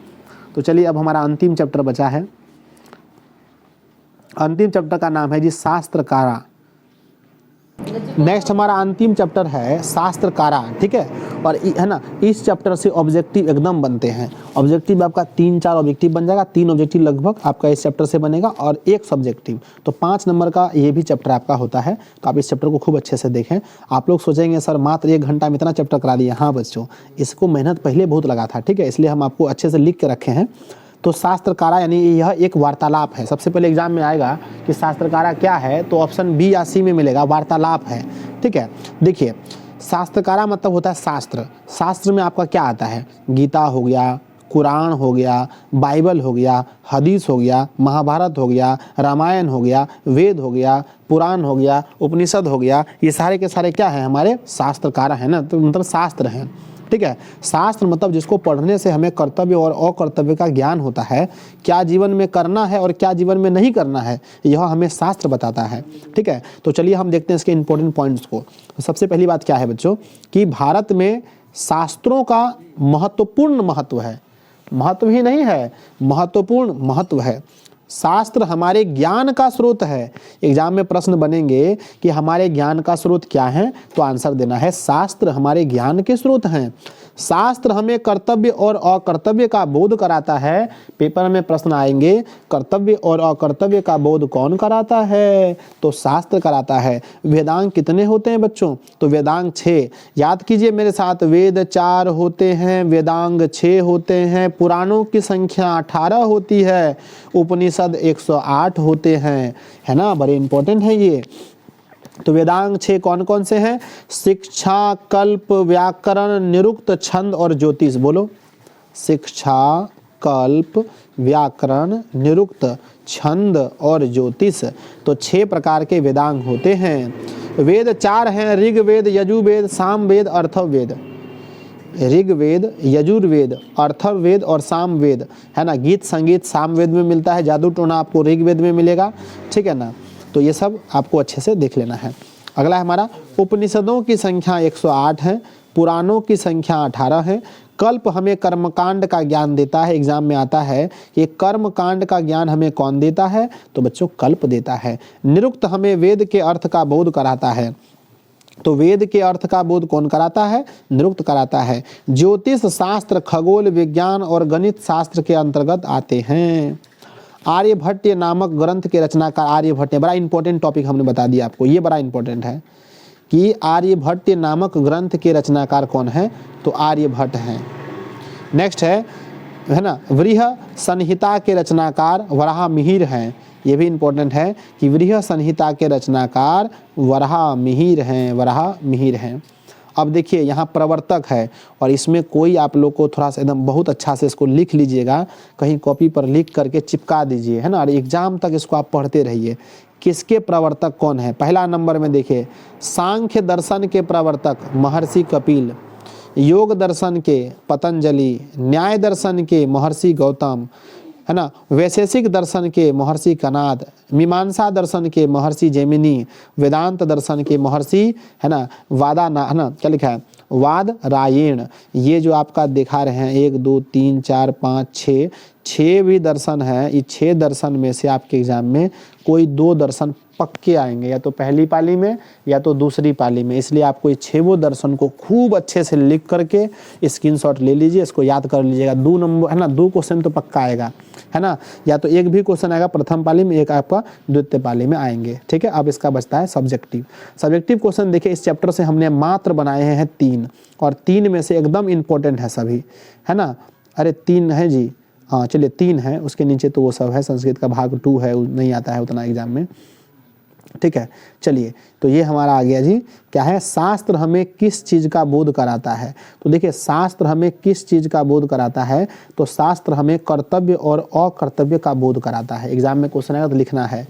तो चलिए अब हमारा अंतिम चैप्टर बचा है। अंतिम चैप्टर का नाम है जी शास्त्रकारा। नेक्स्ट हमारा अंतिम चैप्टर है शास्त्रकारा, ठीक है। और है ना, इस चैप्टर से ऑब्जेक्टिव एकदम बनते हैं। ऑब्जेक्टिव आपका 3-4 ऑब्जेक्टिव बन जाएगा, 3 ऑब्जेक्टिव लगभग आपका इस चैप्टर से बनेगा और 1 सब्जेक्टिव, तो 5 नंबर का ये भी चैप्टर आपका होता है। तो आप इस चैप्टर को खूब अच्छे से देखें। आप लोग सोचेंगे सर मात्र 1 घंटा में इतना चैप्टर करा दिया। हाँ बच्चों, इसको मेहनत पहले बहुत लगा था, ठीक है, इसलिए हम आपको अच्छे से लिख के रखे हैं। तो शास्त्रकारा यानी यह एक वार्तालाप है। सबसे पहले एग्जाम में आएगा कि शास्त्रकारा क्या है, तो ऑप्शन बी या सी में मिलेगा, वार्तालाप है, ठीक है। देखिए शास्त्रकारा मतलब होता है शास्त्र। शास्त्र में आपका क्या आता है, गीता हो गया, कुरान हो गया, बाइबल हो गया, हदीस हो गया, महाभारत हो गया, रामायण हो गया, वेद हो गया, पुराण हो गया, उपनिषद हो गया, ये सारे के सारे क्या है हमारे शास्त्रकारा है ना, तो मतलब शास्त्र हैं, ठीक है। शास्त्र मतलब जिसको पढ़ने से हमें कर्तव्य और अकर्तव्य का ज्ञान होता है, क्या जीवन में करना है और क्या जीवन में नहीं करना है, यह हमें शास्त्र बताता है, ठीक है। तो चलिए हम देखते हैं इसके इंपॉर्टेंट पॉइंट्स को। तो सबसे पहली बात क्या है बच्चों कि भारत में शास्त्रों का महत्वपूर्ण महत्व है। महत्व ही नहीं है, महत्वपूर्ण महत्व है। शास्त्र हमारे ज्ञान का स्रोत है। एग्जाम में प्रश्न बनेंगे कि हमारे ज्ञान का स्रोत क्या है, तो आंसर देना है शास्त्र हमारे ज्ञान के स्रोत हैं। शास्त्र हमें कर्तव्य और अकर्तव्य का बोध कराता है। पेपर में प्रश्न आएंगे कर्तव्य और अकर्तव्य का बोध कौन कराता है, तो शास्त्र कराता है। वेदांग कितने होते हैं बच्चों, तो वेदांग 6। याद कीजिए मेरे साथ, वेद 4 होते हैं, वेदांग 6 होते हैं, पुराणों की संख्या 18 होती है, उपनिषद 108 होते हैं, है ना, बड़े इंपॉर्टेंट है ये। तो वेदांग 6 कौन कौन से हैं, शिक्षा, कल्प, व्याकरण, निरुक्त, छंद और ज्योतिष। बोलो, शिक्षा, कल्प, व्याकरण, निरुक्त, छंद और ज्योतिष। तो 6 प्रकार के वेदांग होते हैं। वेद 4 हैं, ऋग्वेद, यजुर्वेद, सामवेद, अथर्ववेद। ऋग्वेद, यजुर्वेद, अथर्ववेद और सामवेद, है ना। गीत संगीत सामवेद में मिलता है, जादू टोना आपको ऋग्वेद में मिलेगा, ठीक है ना। तो ये सब आपको अच्छे से देख लेना है। अगला है हमारा उपनिषदों की संख्या 108 है, पुराणों की संख्या 18 है। कल्प हमें कर्मकांड का ज्ञान देता है। एग्जाम में आता है कि कर्मकांड का ज्ञान हमें कौन देता है, तो बच्चों कल्प देता है। निरुक्त हमें वेद के अर्थ का बोध कराता है। तो वेद के अर्थ का बोध कौन कराता है, निरुक्त कराता है। ज्योतिष शास्त्र, खगोल विज्ञान और गणित शास्त्र के अंतर्गत आते हैं। आर्यभट्ट नामक ग्रंथ के रचनाकार आर्यभट्ट, बड़ा इंपॉर्टेंट टॉपिक हमने बता दिया आपको, ये बड़ा इंपॉर्टेंट है कि आर्यभट्ट नामक ग्रंथ के रचनाकार कौन है, तो आर्यभट्ट हैं। नेक्स्ट है ना, वृह संहिता के रचनाकार वराहमिहिर हैं। ये भी इंपॉर्टेंट है कि वृह संहिता के रचनाकार वराहमिहिर हैं, वराहमिहिर हैं। अब देखिए यहाँ प्रवर्तक है, और इसमें कोई आप लोग को थोड़ा सा एकदम बहुत अच्छा से इसको लिख लीजिएगा, कहीं कॉपी पर लिख करके चिपका दीजिए, है ना, और एग्जाम तक इसको आप पढ़ते रहिए। किसके प्रवर्तक कौन है, पहला नंबर में देखिए, सांख्य दर्शन के प्रवर्तक महर्षि कपिल, योग दर्शन के पतंजलि, न्याय दर्शन के महर्षि गौतम, है ना, वैशेषिक दर्शन के महर्षि कनाद, मीमांसा दर्शन के महर्षि जैमिनी, वेदांत दर्शन के महर्षि, है ना, है ना, क्या लिखा है, वादरायण। ये जो आपका दिखा रहे हैं 1 2 3 4 5 6 भी दर्शन है। इस 6 दर्शन में से आपके एग्जाम में कोई 2 दर्शन पक्के आएंगे, या तो पहली पाली में या तो दूसरी पाली में। इसलिए आपको इस 6 दर्शन को खूब अच्छे से लिख करके स्क्रीनशॉट ले लीजिए, इसको याद कर लीजिएगा। 2 नंबर, है ना, 2 क्वेश्चन तो पक्का आएगा, है ना, या तो एक भी क्वेश्चन आएगा प्रथम पाली में, एक आपका द्वितीय पाली में आएंगे, ठीक है। अब इसका बचता है सब्जेक्टिव। सब्जेक्टिव क्वेश्चन देखिए, इस चैप्टर से हमने मात्र बनाए हैं 3, और 3 में से एकदम इंपॉर्टेंट है सभी, है ना। अरे 3 है जी, हाँ चलिए 3 है, उसके नीचे तो वो सब है, संस्कृत का भाग 2 है, नहीं आता है उतना एग्जाम में। ठीक है, चलिए तो ये हमारा आ गया जी, क्या है, शास्त्र हमें किस चीज़ का बोध कराता है। तो देखिए शास्त्र हमें किस चीज़ का बोध कराता है, तो शास्त्र हमें कर्तव्य और अकर्तव्य का बोध कराता है। एग्जाम में क्वेश्चन आएगा तो लिखना है।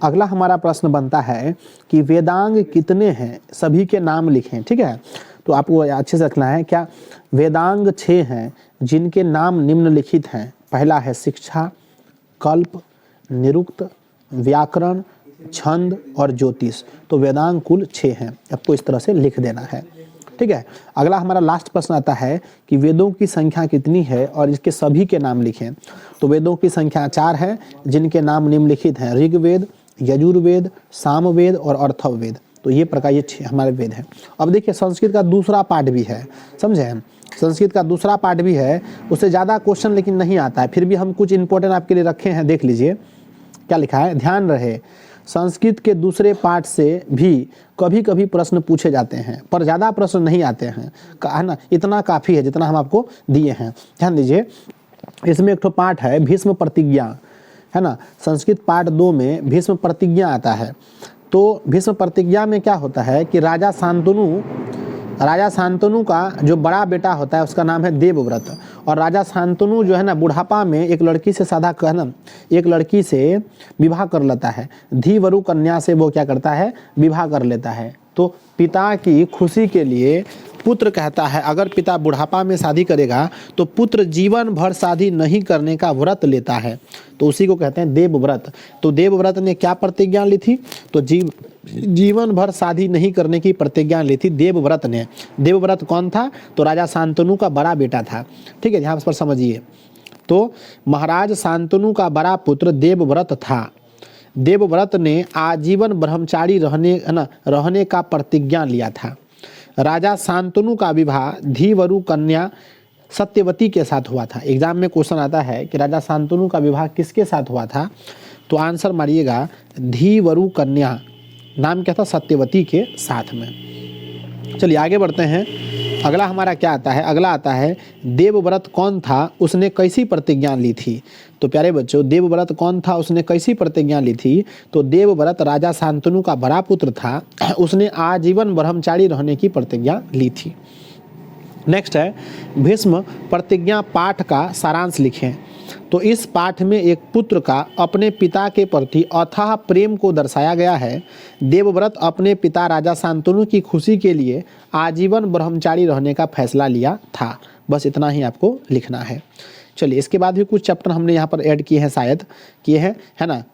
अगला हमारा प्रश्न बनता है कि वेदांग कितने हैं, सभी के नाम लिखें। ठीक है, तो आपको अच्छे से रखना है, क्या वेदांग 6 हैं जिनके नाम निम्नलिखित हैं। पहला है शिक्षा, कल्प, निरुक्त, व्याकरण, छंद और ज्योतिष। तो वेदांग कुल 6 हैं, आपको इस तरह से लिख देना है। ठीक है, अगला हमारा लास्ट प्रश्न आता है कि वेदों की संख्या कितनी है और इसके सभी के नाम लिखें। तो वेदों की संख्या 4 है जिनके नाम निम्नलिखित हैं, ऋग्वेद, यजुर्वेद, सामवेद और अर्थववेद। तो ये प्रकार ये 6 हमारे वेद हैं। अब देखिए संस्कृत का दूसरा पार्ट भी है, समझे, संस्कृत का दूसरा पार्ट भी है, उससे ज़्यादा क्वेश्चन लेकिन नहीं आता है, फिर भी हम कुछ इंपॉर्टेंट आपके लिए रखे हैं, देख लीजिए क्या लिखा है। ध्यान रहे संस्कृत के दूसरे पार्ट से भी कभी कभी प्रश्न पूछे जाते हैं, पर ज़्यादा प्रश्न नहीं आते हैं, है ना, इतना काफ़ी है जितना हम आपको दिए हैं। ध्यान दीजिए, इसमें एक ठो पार्ट है भीष्म प्रतिज्ञा, है ना, संस्कृत पार्ट 2 में भीष्म प्रतिज्ञा आता है। तो भीष्म प्रतिज्ञा में क्या होता है कि राजा शांतनु का जो बड़ा बेटा होता है उसका नाम है देवव्रत, और राजा शांतनु जो है ना बुढ़ापा में एक लड़की से एक लड़की से विवाह कर लेता है, धीवरु कन्या से वो क्या करता है, विवाह कर लेता है। तो पिता की खुशी के लिए पुत्र कहता है अगर पिता बुढ़ापा में शादी करेगा तो पुत्र जीवन भर शादी नहीं करने का व्रत लेता है, तो उसी को कहते हैं देवव्रत। तो देवव्रत ने क्या प्रतिज्ञा ली थी, तो जीवन भर शादी नहीं करने की प्रतिज्ञा ली थी देवव्रत ने। देवव्रत कौन था, तो राजा शांतनु का बड़ा बेटा था। ठीक है, यहाँ पर समझिए, तो महाराज शांतनु का बड़ा पुत्र देवव्रत था। देवव्रत ने आजीवन ब्रह्मचारी रहने का प्रतिज्ञा लिया था। राजा शांतनु का विवाह धीवरु कन्या सत्यवती के साथ हुआ था। एग्जाम में क्वेश्चन आता है कि राजा शांतनु का विवाह किसके साथ हुआ था, तो आंसर मारिएगा धीवरु कन्या, नाम क्या था, सत्यवती के साथ में। चलिए आगे बढ़ते हैं। अगला हमारा क्या आता है, अगला आता है देवव्रत कौन था, उसने कैसी प्रतिज्ञा ली थी। तो प्यारे बच्चों देवव्रत कौन था, उसने कैसी प्रतिज्ञा ली थी, तो देवव्रत राजा शांतनु का बड़ा पुत्र था, उसने आजीवन ब्रह्मचारी रहने की प्रतिज्ञा ली थी। नेक्स्ट है भीष्म प्रतिज्ञा पाठ का सारांश लिखें। तो इस पाठ में एक पुत्र का अपने पिता के प्रति अथाह प्रेम को दर्शाया गया है। देवव्रत अपने पिता राजा शांतनु की खुशी के लिए आजीवन ब्रह्मचारी रहने का फैसला लिया था। बस इतना ही आपको लिखना है। चलिए इसके बाद भी कुछ चैप्टर हमने यहाँ पर ऐड किए हैं, शायद किए हैं, है ना,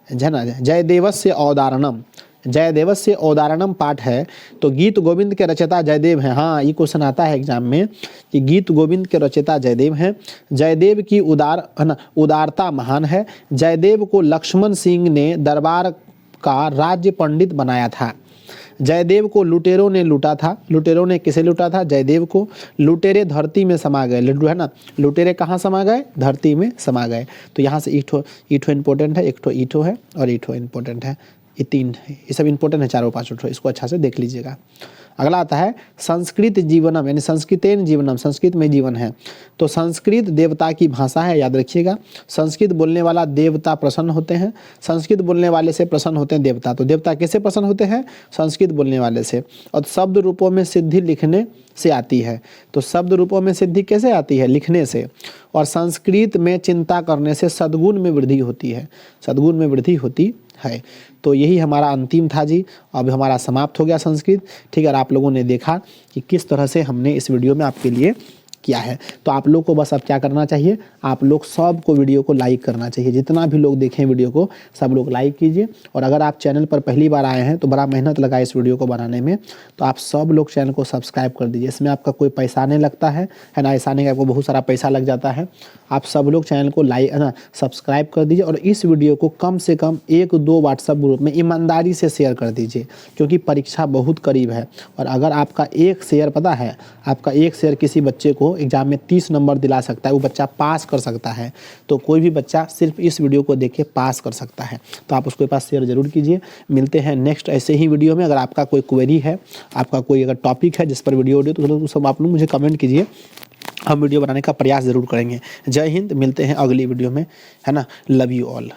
जयदेवस्य औदारणम, जयदेवस्य औदारणम पाठ है। तो गीत गोविंद के रचयिता जयदेव हैं। हाँ, ये क्वेश्चन आता है एग्जाम में कि गीत गोविंद के रचयिता जयदेव हैं। जयदेव की उदारता महान है। जयदेव को लक्ष्मण सिंह ने दरबार का राज्य पंडित बनाया था। जयदेव को लुटेरों ने लूटा था। लुटेरों ने किसे लूटा था, जयदेव को। लुटेरे धरती में समा गए, लड्डू है ना, लुटेरे कहाँ समा गए, धरती में समा गए। तो यहाँ से ईठो इंपॉर्टेंट है, एक ठो ईठो है और ईठो इंपॉर्टेंट है, ये 3 है, ये सब इंपॉर्टेंट है, 4-5 ठो, इसको अच्छा से देख लीजिएगा। अगला आता है संस्कृत जीवनम, यानी संस्कृतेन जीवनम, संस्कृत में जीवन है। तो संस्कृत देवता की भाषा है, याद रखिएगा। संस्कृत बोलने वाला देवता प्रसन्न होते हैं, संस्कृत बोलने वाले से प्रसन्न होते हैं देवता। तो देवता कैसे प्रसन्न होते हैं, संस्कृत बोलने वाले से। और शब्द रूपों में सिद्धि लिखने से आती है। तो शब्द रूपों में सिद्धि कैसे आती है, लिखने से। और संस्कृत में चिंता करने से सद्गुण में वृद्धि होती है, सद्गुण में वृद्धि होती है। तो यही हमारा अंतिम था जी, अब हमारा समाप्त हो गया संस्कृत। ठीक है, आप लोगों ने देखा कि किस तरह से हमने इस वीडियो में आपके लिए किया है। तो आप लोग को बस अब क्या करना चाहिए, आप लोग सबको वीडियो को लाइक करना चाहिए। जितना भी लोग देखें वीडियो को सब लोग लाइक कीजिए। और अगर आप चैनल पर पहली बार आए हैं तो बड़ा मेहनत लगा इस वीडियो को बनाने में, तो आप सब लोग चैनल को सब्सक्राइब कर दीजिए। इसमें आपका कोई पैसा नहीं लगता है ना, ऐसा नहीं कि आपको बहुत सारा पैसा लग जाता है। आप सब लोग चैनल को लाइक सब्सक्राइब कर दीजिए और इस वीडियो को कम से कम 1-2 व्हाट्सएप ग्रुप में ईमानदारी से शेयर कर दीजिए, क्योंकि परीक्षा बहुत करीब है। और अगर आपका एक शेयर, पता है, आपका एक शेयर किसी बच्चे को एग्जाम में 30 नंबर दिला सकता है, वो बच्चा पास कर सकता है। तो कोई भी बच्चा सिर्फ इस वीडियो को देख के पास कर सकता है, तो आप उसके पास शेयर जरूर कीजिए। मिलते हैं नेक्स्ट ऐसे ही वीडियो में। अगर आपका कोई क्वेरी है, आपका कोई अगर टॉपिक है जिस पर वीडियो तो सब आप लोग मुझे कमेंट कीजिए, हम वीडियो बनाने का प्रयास ज़रूर करेंगे। जय हिंद, मिलते हैं अगली वीडियो में, है ना। Love you all.